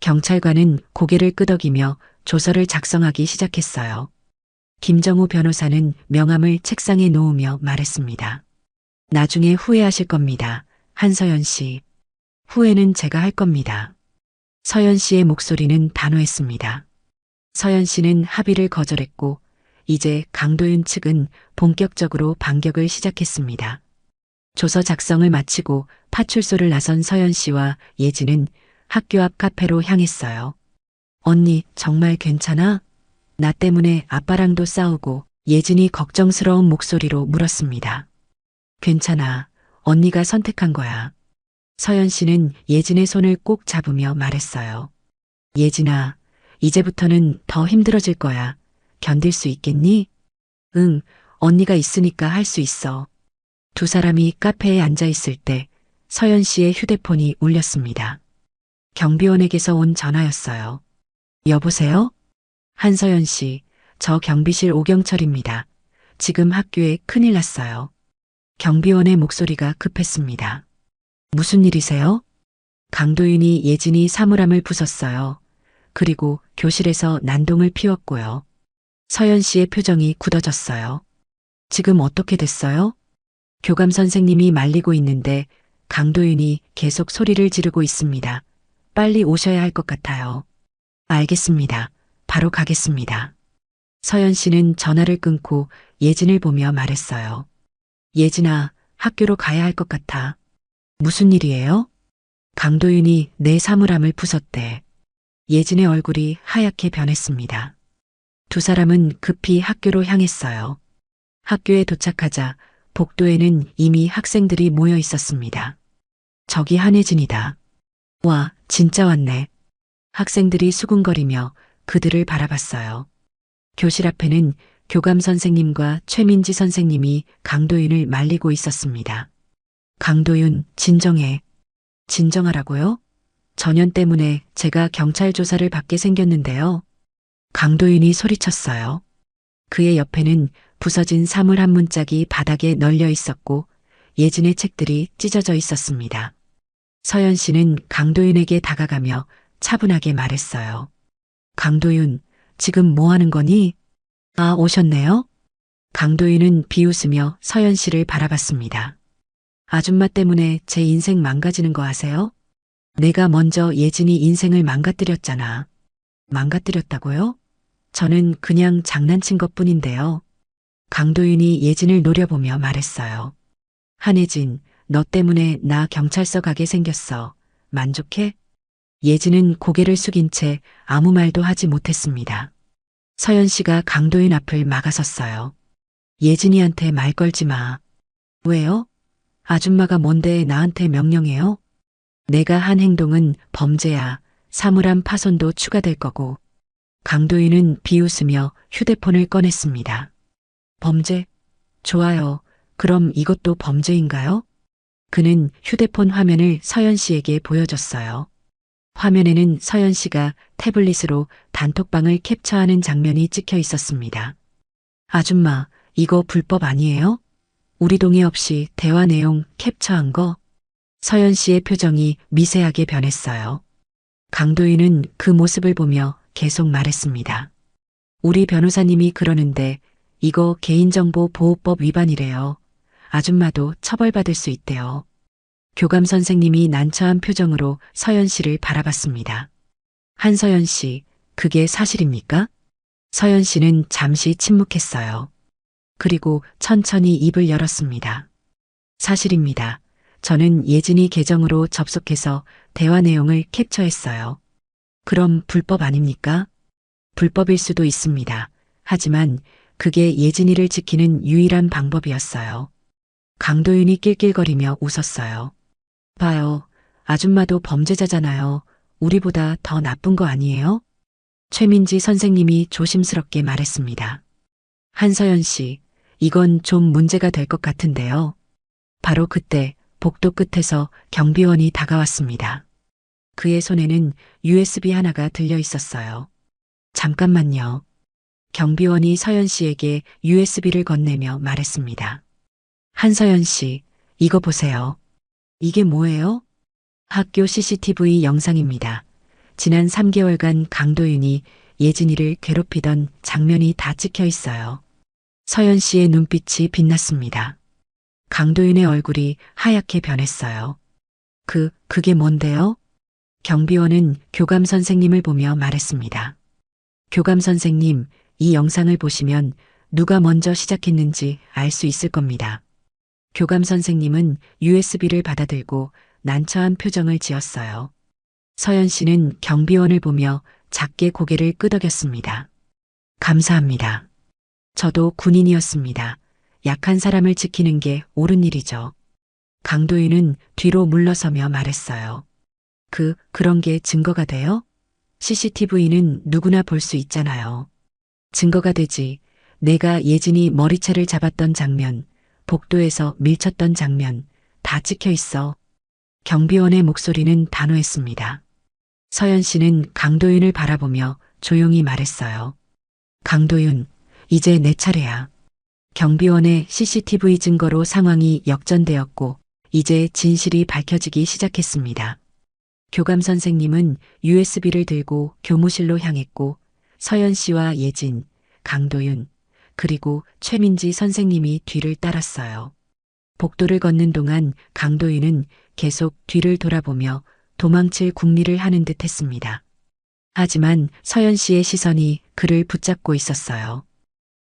경찰관은 고개를 끄덕이며 조서를 작성하기 시작했어요. 김정우 변호사는 명함을 책상에 놓으며 말했습니다. 나중에 후회하실 겁니다. 한서연 씨. 후회는 제가 할 겁니다. 서연 씨의 목소리는 단호했습니다. 서연 씨는 합의를 거절했고 이제 강도윤 측은 본격적으로 반격을 시작했습니다. 조서 작성을 마치고 파출소를 나선 서연 씨와 예진은 학교 앞 카페로 향했어요. 언니, 정말 괜찮아? 나 때문에 아빠랑도 싸우고 예진이 걱정스러운 목소리로 물었습니다. 괜찮아. 언니가 선택한 거야. 서연 씨는 예진의 손을 꼭 잡으며 말했어요. 예진아, 이제부터는 더 힘들어질 거야. 견딜 수 있겠니? 응, 언니가 있으니까 할 수 있어. 두 사람이 카페에 앉아 있을 때 서연 씨의 휴대폰이 울렸습니다. 경비원에게서 온 전화였어요. 여보세요? 한서연 씨, 저 경비실 오경철입니다. 지금 학교에 큰일 났어요. 경비원의 목소리가 급했습니다. 무슨 일이세요? 강도윤이 예진이 사물함을 부쉈어요. 그리고 교실에서 난동을 피웠고요. 서연 씨의 표정이 굳어졌어요. 지금 어떻게 됐어요? 교감 선생님이 말리고 있는데 강도윤이 계속 소리를 지르고 있습니다. 빨리 오셔야 할 것 같아요. 알겠습니다. 바로 가겠습니다. 서연 씨는 전화를 끊고 예진을 보며 말했어요. 예진아, 학교로 가야 할 것 같아. 무슨 일이에요? 강도윤이 내 사물함을 부쉈대. 예진의 얼굴이 하얗게 변했습니다. 두 사람은 급히 학교로 향했어요. 학교에 도착하자 복도에는 이미 학생들이 모여 있었습니다. 저기 한혜진이다. 와, 진짜 왔네. 학생들이 수군거리며 그들을 바라봤어요. 교실 앞에는 교감 선생님과 최민지 선생님이 강도윤을 말리고 있었습니다. 강도윤, 진정해. 진정하라고요? 전현 때문에 제가 경찰 조사를 받게 생겼는데요. 강도윤이 소리쳤어요. 그의 옆에는 부서진 사물 한 문짝이 바닥에 널려 있었고 예진의 책들이 찢어져 있었습니다. 서연 씨는 강도윤에게 다가가며 차분하게 말했어요. 강도윤, 지금 뭐 하는 거니? 아, 오셨네요? 강도윤은 비웃으며 서연 씨를 바라봤습니다. 아줌마 때문에 제 인생 망가지는 거 아세요? 내가 먼저 예진이 인생을 망가뜨렸잖아. 망가뜨렸다고요? 저는 그냥 장난친 것뿐인데요. 강도윤이 예진을 노려보며 말했어요. 한혜진, 너 때문에 나 경찰서 가게 생겼어. 만족해? 예진은 고개를 숙인 채 아무 말도 하지 못했습니다. 서연 씨가 강도윤 앞을 막아섰어요. 예진이한테 말 걸지 마. 왜요? 아줌마가 뭔데 나한테 명령해요? 내가 한 행동은 범죄야. 사물함 파손도 추가될 거고. 강도윤은 비웃으며 휴대폰을 꺼냈습니다. 범죄? 좋아요. 그럼 이것도 범죄인가요? 그는 휴대폰 화면을 서연 씨에게 보여줬어요. 화면에는 서연 씨가 태블릿으로 단톡방을 캡처하는 장면이 찍혀 있었습니다. 아줌마, 이거 불법 아니에요? 우리 동의 없이 대화 내용 캡처한 거? 서연 씨의 표정이 미세하게 변했어요. 강도윤은 그 모습을 보며 계속 말했습니다. 우리 변호사님이 그러는데 이거 개인정보보호법 위반이래요. 아줌마도 처벌받을 수 있대요. 교감 선생님이 난처한 표정으로 서연 씨를 바라봤습니다. 한서연 씨, 그게 사실입니까? 서연 씨는 잠시 침묵했어요. 그리고 천천히 입을 열었습니다. 사실입니다. 저는 예진이 계정으로 접속해서 대화 내용을 캡처했어요. 그럼 불법 아닙니까? 불법일 수도 있습니다. 하지만 그게 예진이를 지키는 유일한 방법이었어요. 강도윤이 낄낄거리며 웃었어요. 봐요. 아줌마도 범죄자잖아요. 우리보다 더 나쁜 거 아니에요? 최민지 선생님이 조심스럽게 말했습니다. 한서연 씨, 이건 좀 문제가 될 것 같은데요. 바로 그때 복도 끝에서 경비원이 다가왔습니다. 그의 손에는 USB 하나가 들려 있었어요. 잠깐만요. 경비원이 서연 씨에게 USB를 건네며 말했습니다. 한서연 씨, 이거 보세요. 이게 뭐예요? 학교 CCTV 영상입니다. 지난 3개월간 강도윤이 예진이를 괴롭히던 장면이 다 찍혀 있어요. 서연 씨의 눈빛이 빛났습니다. 강도윤의 얼굴이 하얗게 변했어요. 그게 뭔데요? 경비원은 교감 선생님을 보며 말했습니다. 교감 선생님, 이 영상을 보시면 누가 먼저 시작했는지 알 수 있을 겁니다. 교감 선생님은 USB를 받아들고 난처한 표정을 지었어요. 서연 씨는 경비원을 보며 작게 고개를 끄덕였습니다. 감사합니다. 저도 군인이었습니다. 약한 사람을 지키는 게 옳은 일이죠. 강도윤은 뒤로 물러서며 말했어요. 그런 게 증거가 돼요? CCTV는 누구나 볼 수 있잖아요. 증거가 되지. 내가 예진이 머리채를 잡았던 장면, 복도에서 밀쳤던 장면, 다 찍혀 있어. 경비원의 목소리는 단호했습니다. 서연 씨는 강도윤을 바라보며 조용히 말했어요. 강도윤, 이제 내 차례야. 경비원의 CCTV 증거로 상황이 역전되었고, 이제 진실이 밝혀지기 시작했습니다. 교감 선생님은 USB를 들고 교무실로 향했고, 서연 씨와 예진, 강도윤, 그리고 최민지 선생님이 뒤를 따랐어요. 복도를 걷는 동안 강도윤은 계속 뒤를 돌아보며 도망칠 궁리를 하는 듯 했습니다. 하지만 서연 씨의 시선이 그를 붙잡고 있었어요.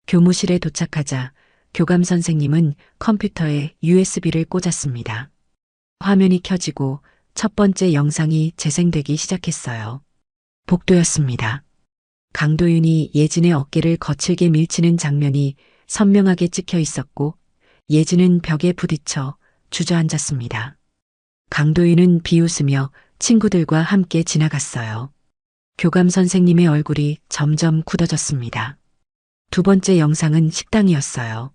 교무실에 도착하자 교감 선생님은 컴퓨터에 USB를 꽂았습니다. 화면이 켜지고 첫 번째 영상이 재생되기 시작했어요. 복도였습니다. 강도윤이 예진의 어깨를 거칠게 밀치는 장면이 선명하게 찍혀 있었고 예진은 벽에 부딪혀 주저앉았습니다. 강도윤은 비웃으며 친구들과 함께 지나갔어요. 교감 선생님의 얼굴이 점점 굳어졌습니다. 두 번째 영상은 식당이었어요.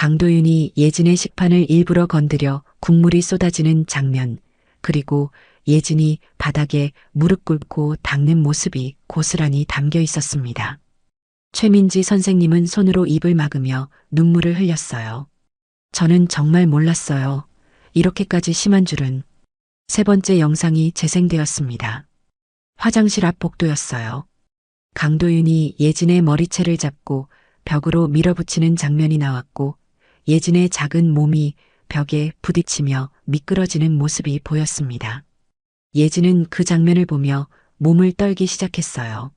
강도윤이 예진의 식판을 일부러 건드려 국물이 쏟아지는 장면, 그리고 예진이 바닥에 무릎 꿇고 닦는 모습이 고스란히 담겨 있었습니다. 최민지 선생님은 손으로 입을 막으며 눈물을 흘렸어요. 저는 정말 몰랐어요. 이렇게까지 심한 줄은. 세 번째 영상이 재생되었습니다. 화장실 앞 복도였어요. 강도윤이 예진의 머리채를 잡고 벽으로 밀어붙이는 장면이 나왔고 예진의 작은 몸이 벽에 부딪히며 미끄러지는 모습이 보였습니다. 예진은 그 장면을 보며 몸을 떨기 시작했어요.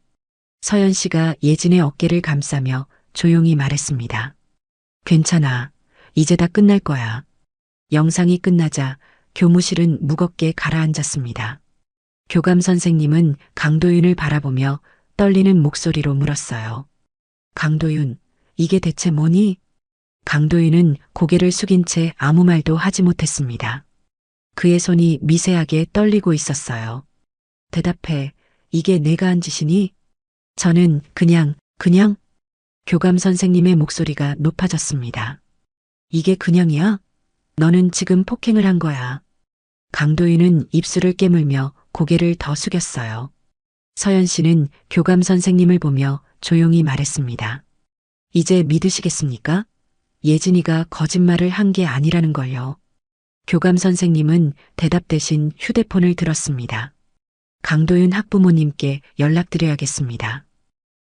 서연 씨가 예진의 어깨를 감싸며 조용히 말했습니다. 괜찮아. 이제 다 끝날 거야. 영상이 끝나자 교무실은 무겁게 가라앉았습니다. 교감 선생님은 강도윤을 바라보며 떨리는 목소리로 물었어요. 강도윤, 이게 대체 뭐니? 강도윤은 고개를 숙인 채 아무 말도 하지 못했습니다. 그의 손이 미세하게 떨리고 있었어요. 대답해, 이게 내가 한 짓이니? 저는 그냥. 교감 선생님의 목소리가 높아졌습니다. 이게 그냥이야? 너는 지금 폭행을 한 거야. 강도윤은 입술을 깨물며 고개를 더 숙였어요. 서연 씨는 교감 선생님을 보며 조용히 말했습니다. 이제 믿으시겠습니까? 예진이가 거짓말을 한 게 아니라는 걸요. 교감 선생님은 대답 대신 휴대폰을 들었습니다. 강도윤 학부모님께 연락드려야겠습니다.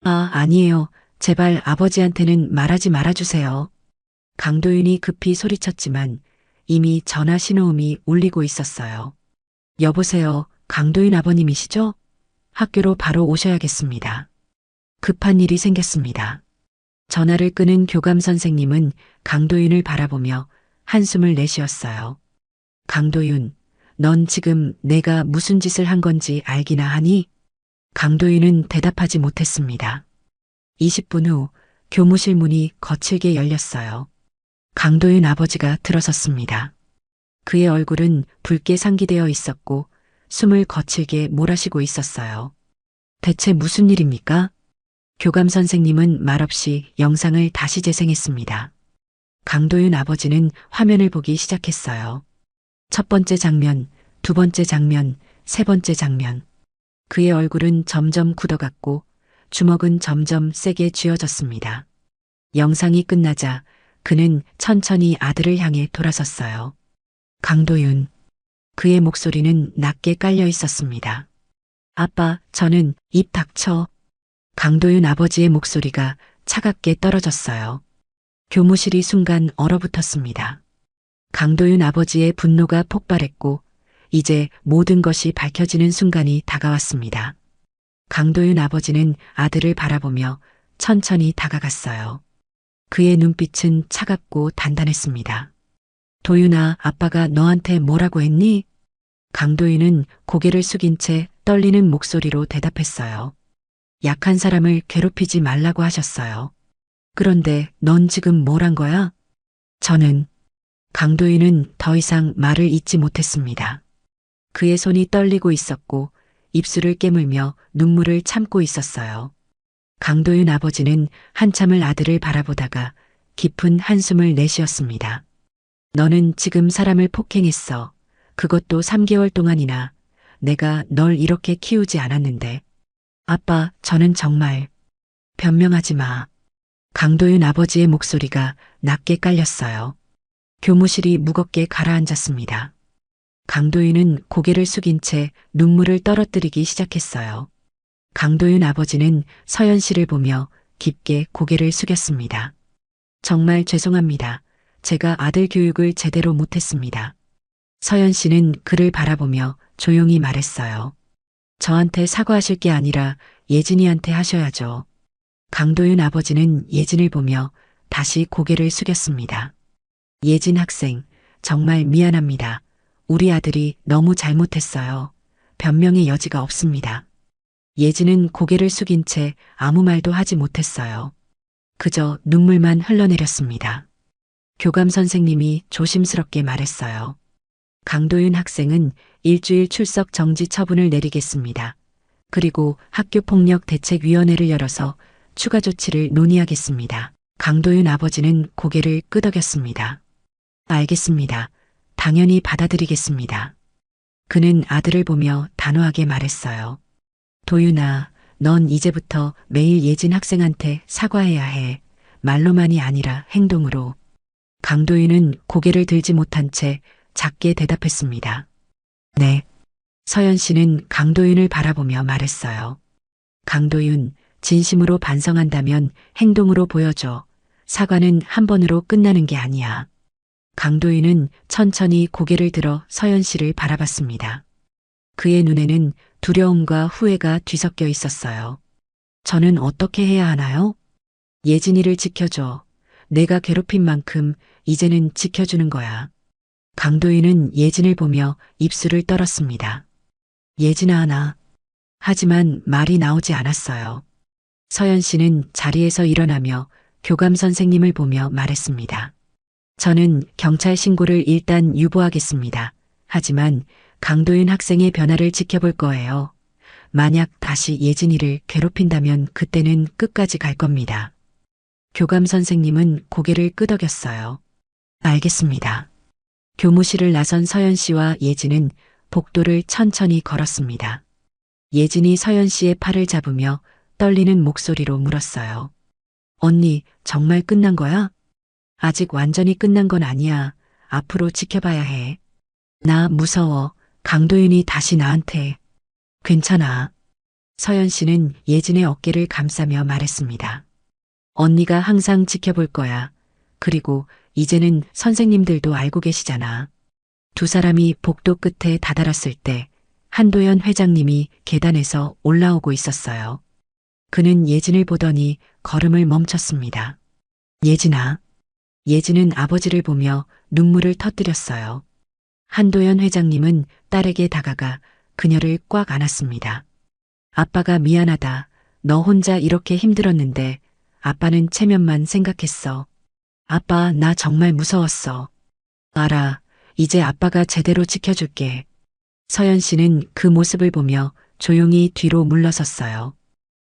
아니에요. 제발 아버지한테는 말하지 말아주세요. 강도윤이 급히 소리쳤지만 이미 전화 신호음이 울리고 있었어요. 여보세요, 강도윤 아버님이시죠? 학교로 바로 오셔야겠습니다. 급한 일이 생겼습니다. 전화를 끄는 교감 선생님은 강도윤을 바라보며 한숨을 내쉬었어요. 강도윤, 넌 지금 내가 무슨 짓을 한 건지 알기나 하니? 강도윤은 대답하지 못했습니다. 20분 후 교무실 문이 거칠게 열렸어요. 강도윤 아버지가 들어섰습니다. 그의 얼굴은 붉게 상기되어 있었고 숨을 거칠게 몰아쉬고 있었어요. 대체 무슨 일입니까? 교감 선생님은 말없이 영상을 다시 재생했습니다. 강도윤 아버지는 화면을 보기 시작했어요. 첫 번째 장면, 두 번째 장면, 세 번째 장면. 그의 얼굴은 점점 굳어갔고 주먹은 점점 세게 쥐어졌습니다. 영상이 끝나자 그는 천천히 아들을 향해 돌아섰어요. 강도윤. 그의 목소리는 낮게 깔려 있었습니다. 아빠, 저는 입 닥쳐. 강도윤 아버지의 목소리가 차갑게 떨어졌어요. 교무실이 순간 얼어붙었습니다. 강도윤 아버지의 분노가 폭발했고 이제 모든 것이 밝혀지는 순간이 다가왔습니다. 강도윤 아버지는 아들을 바라보며 천천히 다가갔어요. 그의 눈빛은 차갑고 단단했습니다. 도윤아, 아빠가 너한테 뭐라고 했니? 강도윤은 고개를 숙인 채 떨리는 목소리로 대답했어요. 약한 사람을 괴롭히지 말라고 하셨어요. 그런데 넌 지금 뭘 한 거야? 저는. 강도윤은 더 이상 말을 잇지 못했습니다. 그의 손이 떨리고 있었고 입술을 깨물며 눈물을 참고 있었어요. 강도윤 아버지는 한참을 아들을 바라보다가 깊은 한숨을 내쉬었습니다. 너는 지금 사람을 폭행했어. 그것도 3개월 동안이나. 내가 널 이렇게 키우지 않았는데. 아빠, 저는 정말. 변명하지 마. 강도윤 아버지의 목소리가 낮게 깔렸어요. 교무실이 무겁게 가라앉았습니다. 강도윤은 고개를 숙인 채 눈물을 떨어뜨리기 시작했어요. 강도윤 아버지는 서연 씨를 보며 깊게 고개를 숙였습니다. 정말 죄송합니다. 제가 아들 교육을 제대로 못했습니다. 서연 씨는 그를 바라보며 조용히 말했어요. 저한테 사과하실 게 아니라 예진이한테 하셔야죠. 강도윤 아버지는 예진을 보며 다시 고개를 숙였습니다. 예진 학생, 정말 미안합니다. 우리 아들이 너무 잘못했어요. 변명의 여지가 없습니다. 예진은 고개를 숙인 채 아무 말도 하지 못했어요. 그저 눈물만 흘러내렸습니다. 교감 선생님이 조심스럽게 말했어요. 강도윤 학생은 일주일 출석 정지 처분을 내리겠습니다. 그리고 학교폭력대책위원회를 열어서 추가 조치를 논의하겠습니다. 강도윤 아버지는 고개를 끄덕였습니다. 알겠습니다. 당연히 받아들이겠습니다. 그는 아들을 보며 단호하게 말했어요. 도윤아, 넌 이제부터 매일 예진 학생한테 사과해야 해. 말로만이 아니라 행동으로. 강도윤은 고개를 들지 못한 채 작게 대답했습니다. 네. 서연 씨는 강도윤을 바라보며 말했어요. 강도윤, 진심으로 반성한다면 행동으로 보여줘. 사과는 한 번으로 끝나는 게 아니야. 강도윤은 천천히 고개를 들어 서연 씨를 바라봤습니다. 그의 눈에는 두려움과 후회가 뒤섞여 있었어요. 저는 어떻게 해야 하나요? 예진이를 지켜줘. 내가 괴롭힌 만큼 이제는 지켜주는 거야. 강도윤은 예진을 보며 입술을 떨었습니다. 예진아 하나. 하지만 말이 나오지 않았어요. 서연 씨는 자리에서 일어나며 교감 선생님을 보며 말했습니다. 저는 경찰 신고를 일단 유보하겠습니다. 하지만 강도윤 학생의 변화를 지켜볼 거예요. 만약 다시 예진이를 괴롭힌다면 그때는 끝까지 갈 겁니다. 교감 선생님은 고개를 끄덕였어요. 알겠습니다. 교무실을 나선 서연 씨와 예진은 복도를 천천히 걸었습니다. 예진이 서연 씨의 팔을 잡으며 떨리는 목소리로 물었어요. 언니, 정말 끝난 거야? 아직 완전히 끝난 건 아니야. 앞으로 지켜봐야 해. 나 무서워. 강도윤이 다시 나한테. 괜찮아. 서연 씨는 예진의 어깨를 감싸며 말했습니다. 언니가 항상 지켜볼 거야. 그리고 이제는 선생님들도 알고 계시잖아. 두 사람이 복도 끝에 다다랐을 때 한도연 회장님이 계단에서 올라오고 있었어요. 그는 예진을 보더니 걸음을 멈췄습니다. 예진아. 예진은 아버지를 보며 눈물을 터뜨렸어요. 한도연 회장님은 딸에게 다가가 그녀를 꽉 안았습니다. 아빠가 미안하다. 너 혼자 이렇게 힘들었는데 아빠는 체면만 생각했어. 아빠, 나 정말 무서웠어. 알아. 이제 아빠가 제대로 지켜줄게. 서연 씨는 그 모습을 보며 조용히 뒤로 물러섰어요.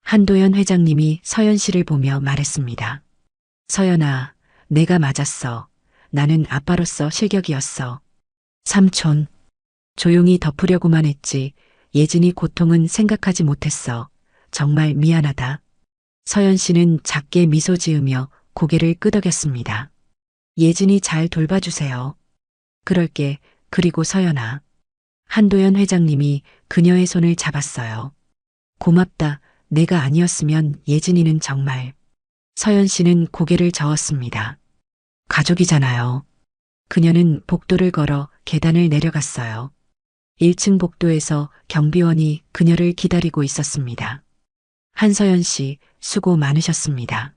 한도연 회장님이 서연 씨를 보며 말했습니다. 서연아, 내가 맞았어. 나는 아빠로서 실격이었어. 삼촌. 조용히 덮으려고만 했지. 예진이 고통은 생각하지 못했어. 정말 미안하다. 서연 씨는 작게 미소 지으며 고개를 끄덕였습니다. 예진이 잘 돌봐주세요. 그럴게. 그리고 서연아. 한도연 회장님이 그녀의 손을 잡았어요. 고맙다. 내가 아니었으면 예진이는 정말. 서연 씨는 고개를 저었습니다. 가족이잖아요. 그녀는 복도를 걸어 계단을 내려갔어요. 1층 복도에서 경비원이 그녀를 기다리고 있었습니다. 한서연 씨, 수고 많으셨습니다.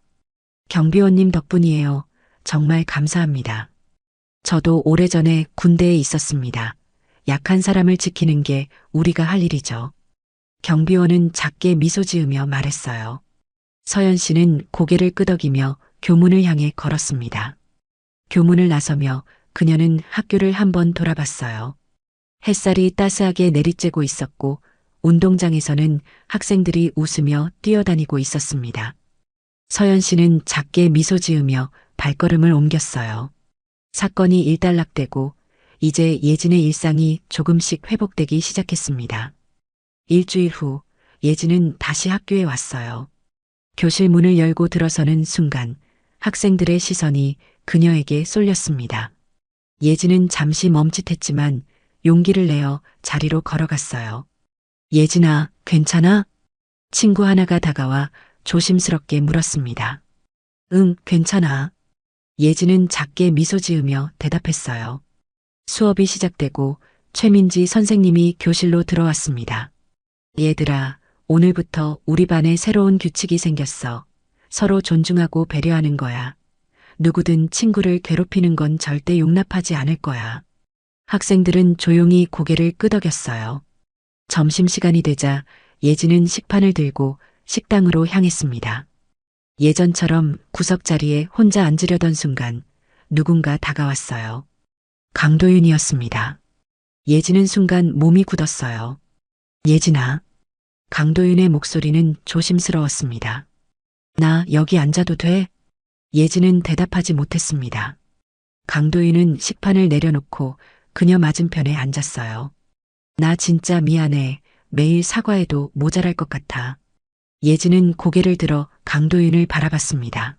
경비원님 덕분이에요. 정말 감사합니다. 저도 오래전에 군대에 있었습니다. 약한 사람을 지키는 게 우리가 할 일이죠. 경비원은 작게 미소 지으며 말했어요. 서연 씨는 고개를 끄덕이며 교문을 향해 걸었습니다. 교문을 나서며 그녀는 학교를 한번 돌아봤어요. 햇살이 따스하게 내리쬐고 있었고 운동장에서는 학생들이 웃으며 뛰어다니고 있었습니다. 서연 씨는 작게 미소 지으며 발걸음을 옮겼어요. 사건이 일단락되고 이제 예진의 일상이 조금씩 회복되기 시작했습니다. 일주일 후 예진은 다시 학교에 왔어요. 교실 문을 열고 들어서는 순간 학생들의 시선이 그녀에게 쏠렸습니다. 예진은 잠시 멈칫했지만 용기를 내어 자리로 걸어갔어요. 예진아, 괜찮아? 친구 하나가 다가와 조심스럽게 물었습니다. 응, 괜찮아. 예진은 작게 미소 지으며 대답했어요. 수업이 시작되고 최민지 선생님이 교실로 들어왔습니다. 얘들아, 오늘부터 우리 반에 새로운 규칙이 생겼어. 서로 존중하고 배려하는 거야. 누구든 친구를 괴롭히는 건 절대 용납하지 않을 거야. 학생들은 조용히 고개를 끄덕였어요. 점심시간이 되자 예진은 식판을 들고 식당으로 향했습니다. 예전처럼 구석자리에 혼자 앉으려던 순간 누군가 다가왔어요. 강도윤이었습니다. 예진은 순간 몸이 굳었어요. 예진아. 강도윤의 목소리는 조심스러웠습니다. 나 여기 앉아도 돼? 예진은 대답하지 못했습니다. 강도윤은 식판을 내려놓고 그녀 맞은편에 앉았어요. 나 진짜 미안해. 매일 사과해도 모자랄 것 같아. 예진은 고개를 들어 강도윤을 바라봤습니다.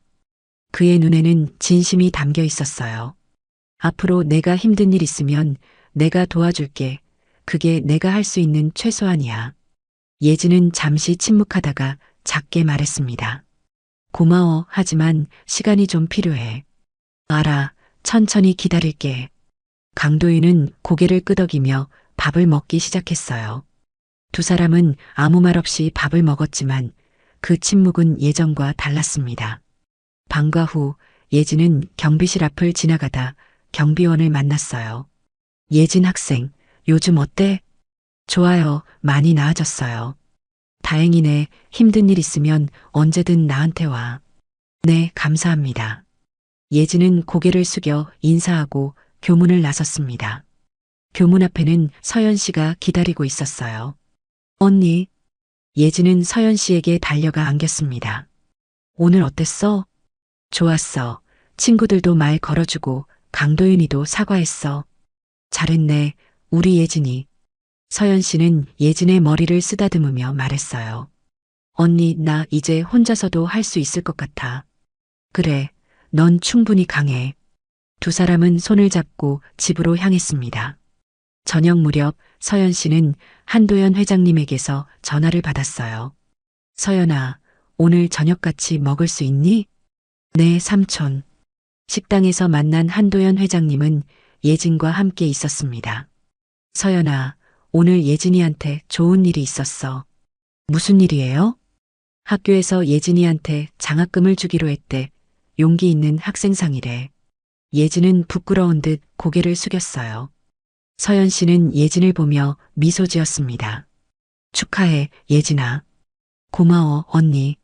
그의 눈에는 진심이 담겨 있었어요. 앞으로 내가 힘든 일 있으면 내가 도와줄게. 그게 내가 할 수 있는 최소한이야. 예진은 잠시 침묵하다가 작게 말했습니다. 고마워. 하지만 시간이 좀 필요해. 알아. 천천히 기다릴게. 강도윤은 고개를 끄덕이며 밥을 먹기 시작했어요. 두 사람은 아무 말 없이 밥을 먹었지만 그 침묵은 예전과 달랐습니다. 방과 후 예진은 경비실 앞을 지나가다 경비원을 만났어요. 예진 학생, 요즘 어때? 좋아요. 많이 나아졌어요. 다행이네. 힘든 일 있으면 언제든 나한테 와. 네, 감사합니다. 예진은 고개를 숙여 인사하고 교문을 나섰습니다. 교문 앞에는 서연 씨가 기다리고 있었어요. 언니. 예진은 서연 씨에게 달려가 안겼습니다. 오늘 어땠어? 좋았어. 친구들도 말 걸어주고 강도윤이도 사과했어. 잘했네. 우리 예진이. 서연 씨는 예진의 머리를 쓰다듬으며 말했어요. 언니, 나 이제 혼자서도 할 수 있을 것 같아. 그래, 넌 충분히 강해. 두 사람은 손을 잡고 집으로 향했습니다. 저녁 무렵 서연 씨는 한도연 회장님에게서 전화를 받았어요. 서연아, 오늘 저녁 같이 먹을 수 있니? 네, 삼촌. 식당에서 만난 한도연 회장님은 예진과 함께 있었습니다. 서연아, 오늘 예진이한테 좋은 일이 있었어. 무슨 일이에요? 학교에서 예진이한테 장학금을 주기로 했대. 용기 있는 학생상이래. 예진은 부끄러운 듯 고개를 숙였어요. 서연 씨는 예진을 보며 미소 지었습니다. 축하해, 예진아. 고마워, 언니.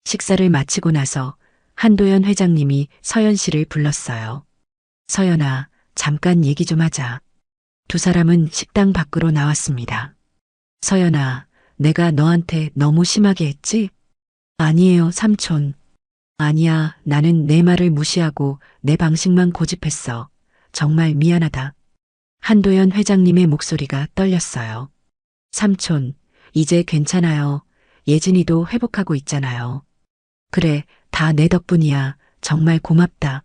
식사를 마치고 나서 한도연 회장님이 서연 씨를 불렀어요. 서연아, 잠깐 얘기 좀 하자. 두 사람은 식당 밖으로 나왔습니다. 서연아, 내가 너한테 너무 심하게 했지? 아니에요, 삼촌. 아니야, 나는 내 말을 무시하고 내 방식만 고집했어. 정말 미안하다. 한도연 회장님의 목소리가 떨렸어요. 삼촌, 이제 괜찮아요. 예진이도 회복하고 있잖아요. 그래, 다 내 덕분이야. 정말 고맙다.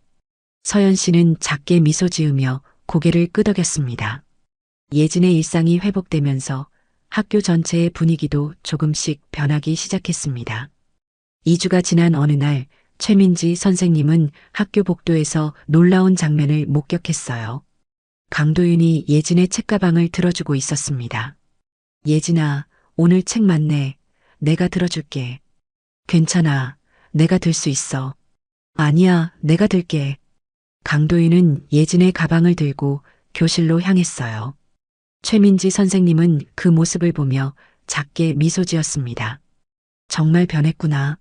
서연 씨는 작게 미소 지으며 고개를 끄덕였습니다. 예진의 일상이 회복되면서 학교 전체의 분위기도 조금씩 변하기 시작했습니다. 2주가 지난 어느 날 최민지 선생님은 학교 복도에서 놀라운 장면을 목격했어요. 강도윤이 예진의 책가방을 들어주고 있었습니다. 예진아, 오늘 책 많네. 내가 들어줄게. 괜찮아. 내가 들 수 있어. 아니야, 내가 들게. 강도윤은 예진의 가방을 들고 교실로 향했어요. 최민지 선생님은 그 모습을 보며 작게 미소 지었습니다. 정말 변했구나.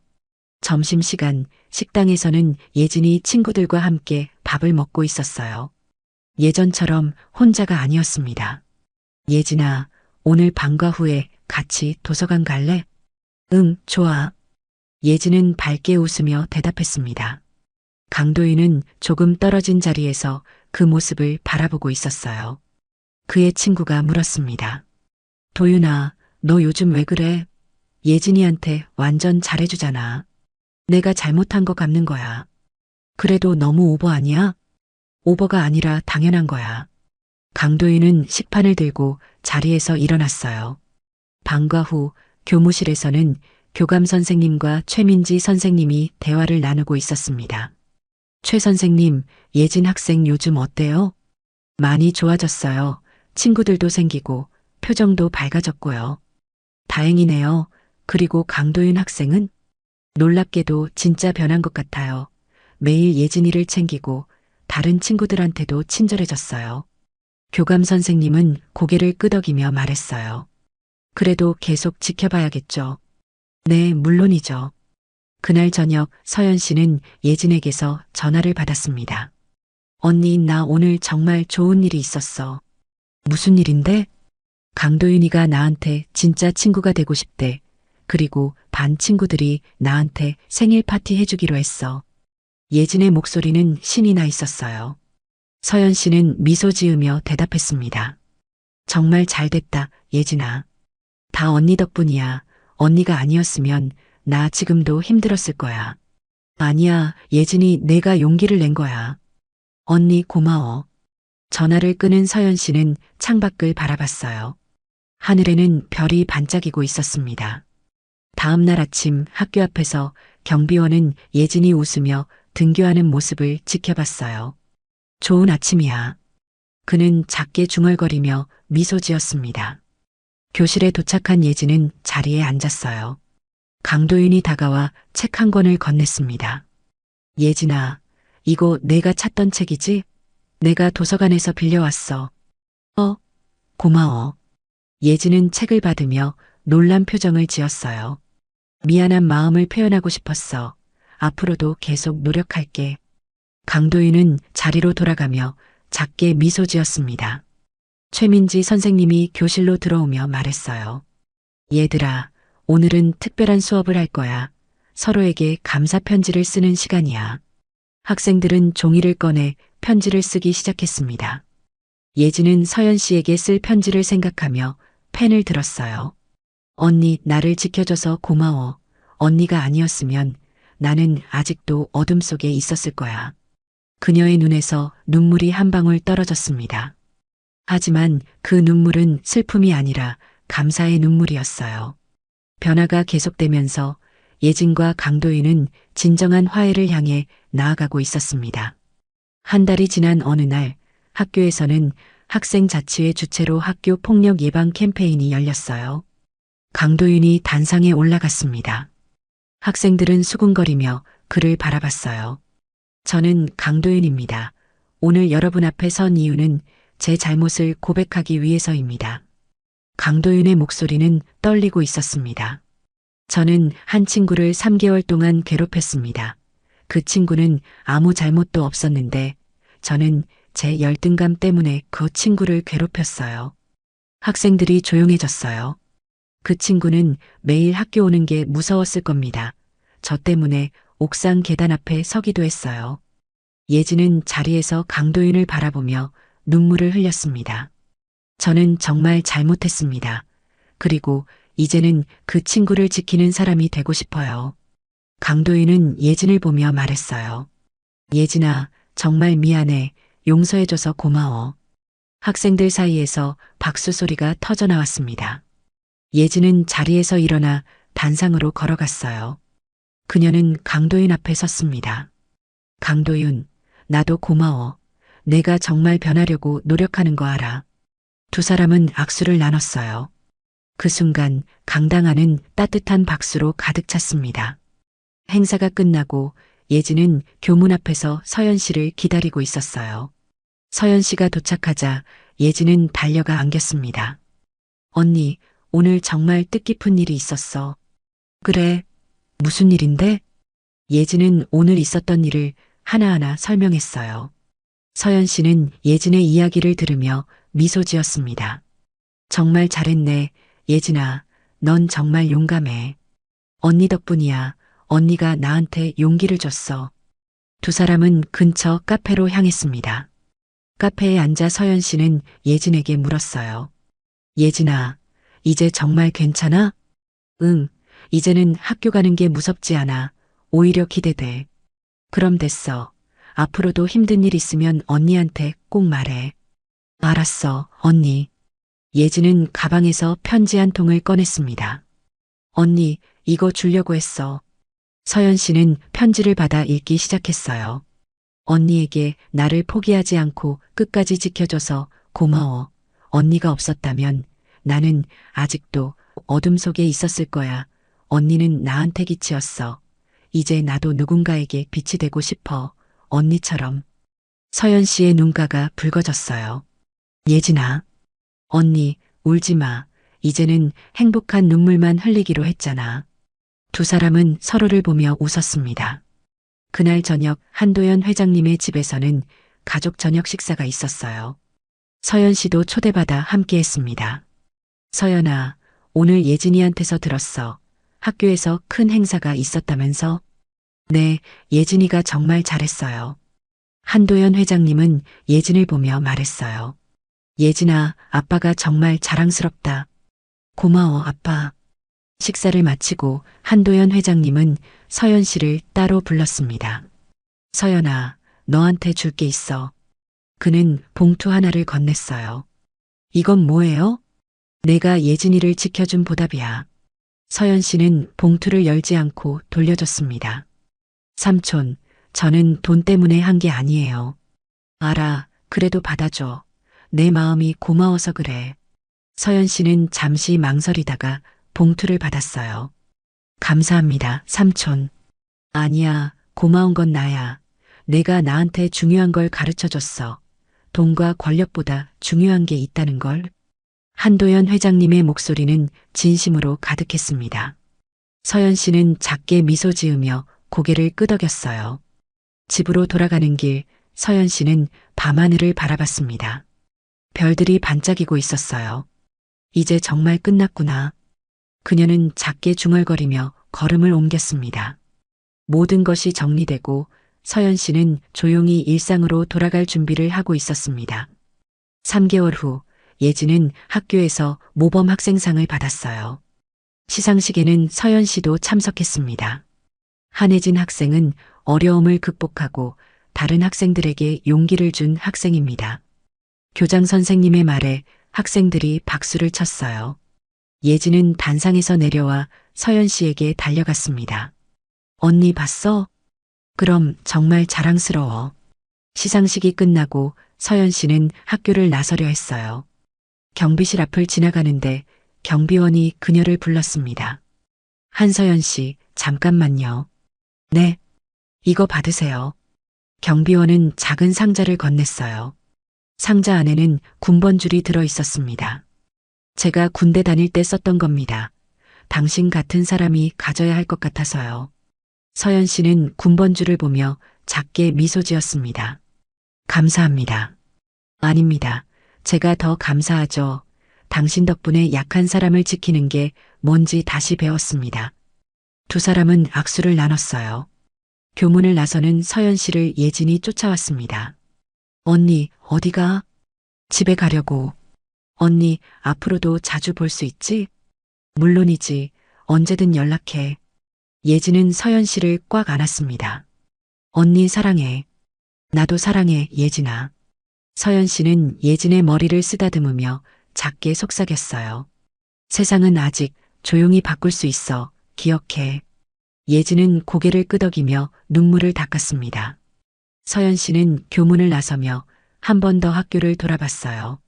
점심시간 식당에서는 예진이 친구들과 함께 밥을 먹고 있었어요. 예전처럼 혼자가 아니었습니다. 예진아, 오늘 방과 후에 같이 도서관 갈래? 응, 좋아. 예진은 밝게 웃으며 대답했습니다. 강도윤은 조금 떨어진 자리에서 그 모습을 바라보고 있었어요. 그의 친구가 물었습니다. 도윤아, 너 요즘 왜 그래? 예진이한테 완전 잘해주잖아. 내가 잘못한 것 같는 거야. 그래도 너무 오버 아니야? 오버가 아니라 당연한 거야. 강도윤은 식판을 들고 자리에서 일어났어요. 방과 후 교무실에서는 교감 선생님과 최민지 선생님이 대화를 나누고 있었습니다. 최 선생님, 예진 학생 요즘 어때요? 많이 좋아졌어요. 친구들도 생기고 표정도 밝아졌고요. 다행이네요. 그리고 강도윤 학생은? 놀랍게도 진짜 변한 것 같아요. 매일 예진이를 챙기고 다른 친구들한테도 친절해졌어요. 교감 선생님은 고개를 끄덕이며 말했어요. 그래도 계속 지켜봐야겠죠. 네, 물론이죠. 그날 저녁 서연 씨는 예진에게서 전화를 받았습니다. 언니, 나 오늘 정말 좋은 일이 있었어. 무슨 일인데? 강도윤이가 나한테 진짜 친구가 되고 싶대. 그리고 반 친구들이 나한테 생일 파티 해주기로 했어. 예진의 목소리는 신이 나 있었어요. 서연 씨는 미소 지으며 대답했습니다. 정말 잘 됐다, 예진아. 다 언니 덕분이야. 언니가 아니었으면 나 지금도 힘들었을 거야. 아니야, 예진이 내가 용기를 낸 거야. 언니 고마워. 전화를 끊은 서연 씨는 창밖을 바라봤어요. 하늘에는 별이 반짝이고 있었습니다. 다음 날 아침 학교 앞에서 경비원은 예진이 웃으며 등교하는 모습을 지켜봤어요. 좋은 아침이야. 그는 작게 중얼거리며 미소 지었습니다. 교실에 도착한 예진은 자리에 앉았어요. 강도윤이 다가와 책 한 권을 건넸습니다. 예진아, 이거 내가 찾던 책이지? 내가 도서관에서 빌려왔어. 고마워. 예진은 책을 받으며 놀란 표정을 지었어요. 미안한 마음을 표현하고 싶었어. 앞으로도 계속 노력할게. 강도윤은 자리로 돌아가며 작게 미소 지었습니다. 최민지 선생님이 교실로 들어오며 말했어요. 얘들아, 오늘은 특별한 수업을 할 거야. 서로에게 감사 편지를 쓰는 시간이야. 학생들은 종이를 꺼내 편지를 쓰기 시작했습니다. 예진은 서연 씨에게 쓸 편지를 생각하며 펜을 들었어요. 언니, 나를 지켜줘서 고마워. 언니가 아니었으면 나는 아직도 어둠 속에 있었을 거야. 그녀의 눈에서 눈물이 한 방울 떨어졌습니다. 하지만 그 눈물은 슬픔이 아니라 감사의 눈물이었어요. 변화가 계속되면서 예진과 강도윤은 진정한 화해를 향해 나아가고 있었습니다. 한 달이 지난 어느 날 학교에서는 학생 자치회 주최로 학교 폭력 예방 캠페인이 열렸어요. 강도윤이 단상에 올라갔습니다. 학생들은 수군거리며 그를 바라봤어요. 저는 강도윤입니다. 오늘 여러분 앞에 선 이유는 제 잘못을 고백하기 위해서입니다. 강도윤의 목소리는 떨리고 있었습니다. 저는 한 친구를 3개월 동안 괴롭혔습니다. 그 친구는 아무 잘못도 없었는데 저는 제 열등감 때문에 그 친구를 괴롭혔어요. 학생들이 조용해졌어요. 그 친구는 매일 학교 오는 게 무서웠을 겁니다. 저 때문에 옥상 계단 앞에 서기도 했어요. 예진은 자리에서 강도윤을 바라보며 눈물을 흘렸습니다. 저는 정말 잘못했습니다. 그리고 이제는 그 친구를 지키는 사람이 되고 싶어요. 강도윤은 예진을 보며 말했어요. 예진아, 정말 미안해. 용서해줘서 고마워. 학생들 사이에서 박수 소리가 터져 나왔습니다. 예진은 자리에서 일어나 단상으로 걸어갔어요. 그녀는 강도윤 앞에 섰습니다. 강도윤, 나도 고마워. 내가 정말 변하려고 노력하는 거 알아. 두 사람은 악수를 나눴어요. 그 순간 강당 안은 따뜻한 박수로 가득 찼습니다. 행사가 끝나고 예진은 교문 앞에서 서연 씨를 기다리고 있었어요. 서연 씨가 도착하자 예진은 달려가 안겼습니다. 언니, 오늘 정말 뜻깊은 일이 있었어. 그래, 무슨 일인데? 예진은 오늘 있었던 일을 하나하나 설명했어요. 서연 씨는 예진의 이야기를 들으며 미소 지었습니다. 정말 잘했네, 예진아. 넌 정말 용감해. 언니 덕분이야. 언니가 나한테 용기를 줬어. 두 사람은 근처 카페로 향했습니다. 카페에 앉아 서연 씨는 예진에게 물었어요. 예진아, 이제 정말 괜찮아? 응, 이제는 학교 가는 게 무섭지 않아. 오히려 기대돼. 그럼 됐어. 앞으로도 힘든 일 있으면 언니한테 꼭 말해. 알았어, 언니. 예진은 가방에서 편지 한 통을 꺼냈습니다. 언니, 이거 주려고 했어. 서연 씨는 편지를 받아 읽기 시작했어요. 언니에게 나를 포기하지 않고 끝까지 지켜줘서 고마워. 언니가 없었다면 나는 아직도 어둠 속에 있었을 거야. 언니는 나한테 빛이었어. 이제 나도 누군가에게 빛이 되고 싶어. 언니처럼. 서연 씨의 눈가가 붉어졌어요. 예진아. 언니, 울지 마. 이제는 행복한 눈물만 흘리기로 했잖아. 두 사람은 서로를 보며 웃었습니다. 그날 저녁 한도연 회장님의 집에서는 가족 저녁 식사가 있었어요. 서연 씨도 초대받아 함께했습니다. 서연아, 오늘 예진이한테서 들었어. 학교에서 큰 행사가 있었다면서? 네, 예진이가 정말 잘했어요. 한도연 회장님은 예진을 보며 말했어요. 예진아, 아빠가 정말 자랑스럽다. 고마워, 아빠. 식사를 마치고 한도연 회장님은 서연 씨를 따로 불렀습니다. 서연아, 너한테 줄 게 있어. 그는 봉투 하나를 건넸어요. 이건 뭐예요? 내가 예진이를 지켜준 보답이야. 서연 씨는 봉투를 열지 않고 돌려줬습니다. 삼촌, 저는 돈 때문에 한 게 아니에요. 알아, 그래도 받아줘. 내 마음이 고마워서 그래. 서연 씨는 잠시 망설이다가 봉투를 받았어요. 감사합니다, 삼촌. 아니야, 고마운 건 나야. 내가 나한테 중요한 걸 가르쳐 줬어. 돈과 권력보다 중요한 게 있다는 걸. 한도연 회장님의 목소리는 진심으로 가득했습니다. 서연 씨는 작게 미소 지으며 고개를 끄덕였어요. 집으로 돌아가는 길, 서연 씨는 밤하늘을 바라봤습니다. 별들이 반짝이고 있었어요. 이제 정말 끝났구나. 그녀는 작게 중얼거리며 걸음을 옮겼습니다. 모든 것이 정리되고 서연 씨는 조용히 일상으로 돌아갈 준비를 하고 있었습니다. 3개월 후 예진은 학교에서 모범 학생상을 받았어요. 시상식에는 서연 씨도 참석했습니다. 한혜진 학생은 어려움을 극복하고 다른 학생들에게 용기를 준 학생입니다. 교장 선생님의 말에 학생들이 박수를 쳤어요. 예진은 단상에서 내려와 서연 씨에게 달려갔습니다. 언니 봤어? 그럼 정말 자랑스러워. 시상식이 끝나고 서연 씨는 학교를 나서려 했어요. 경비실 앞을 지나가는데 경비원이 그녀를 불렀습니다. 한서연 씨, 잠깐만요. 네. 이거 받으세요. 경비원은 작은 상자를 건넸어요. 상자 안에는 군번줄이 들어 있었습니다. 제가 군대 다닐 때 썼던 겁니다. 당신 같은 사람이 가져야 할 것 같아서요. 서연 씨는 군번줄을 보며 작게 미소 지었습니다. 감사합니다. 아닙니다. 제가 더 감사하죠. 당신 덕분에 약한 사람을 지키는 게 뭔지 다시 배웠습니다. 두 사람은 악수를 나눴어요. 교문을 나서는 서연 씨를 예진이 쫓아왔습니다. 언니, 어디가? 집에 가려고. 언니, 앞으로도 자주 볼 수 있지? 물론이지. 언제든 연락해. 예진은 서연 씨를 꽉 안았습니다. 언니 사랑해. 나도 사랑해, 예진아. 서연 씨는 예진의 머리를 쓰다듬으며 작게 속삭였어요. 세상은 아직 조용히 바꿀 수 있어. 기억해. 예진은 고개를 끄덕이며 눈물을 닦았습니다. 서연 씨는 교문을 나서며 한 번 더 학교를 돌아봤어요.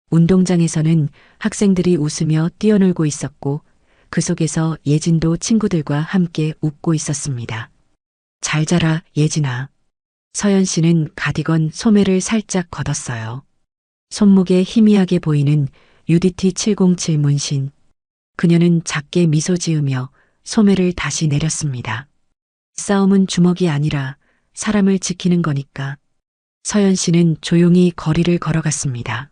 운동장에서는 학생들이 웃으며 뛰어놀고 있었고 그 속에서 예진도 친구들과 함께 웃고 있었습니다. 잘 자라, 예진아. 서연 씨는 가디건 소매를 살짝 걷었어요. 손목에 희미하게 보이는 UDT 707 문신. 그녀는 작게 미소 지으며 소매를 다시 내렸습니다. 싸움은 주먹이 아니라 사람을 지키는 거니까. 서연 씨는 조용히 거리를 걸어갔습니다.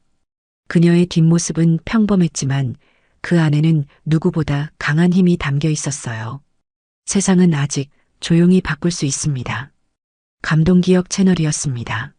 그녀의 뒷모습은 평범했지만 그 안에는 누구보다 강한 힘이 담겨 있었어요. 세상은 아직 조용히 바꿀 수 있습니다. 감동기억 채널이었습니다.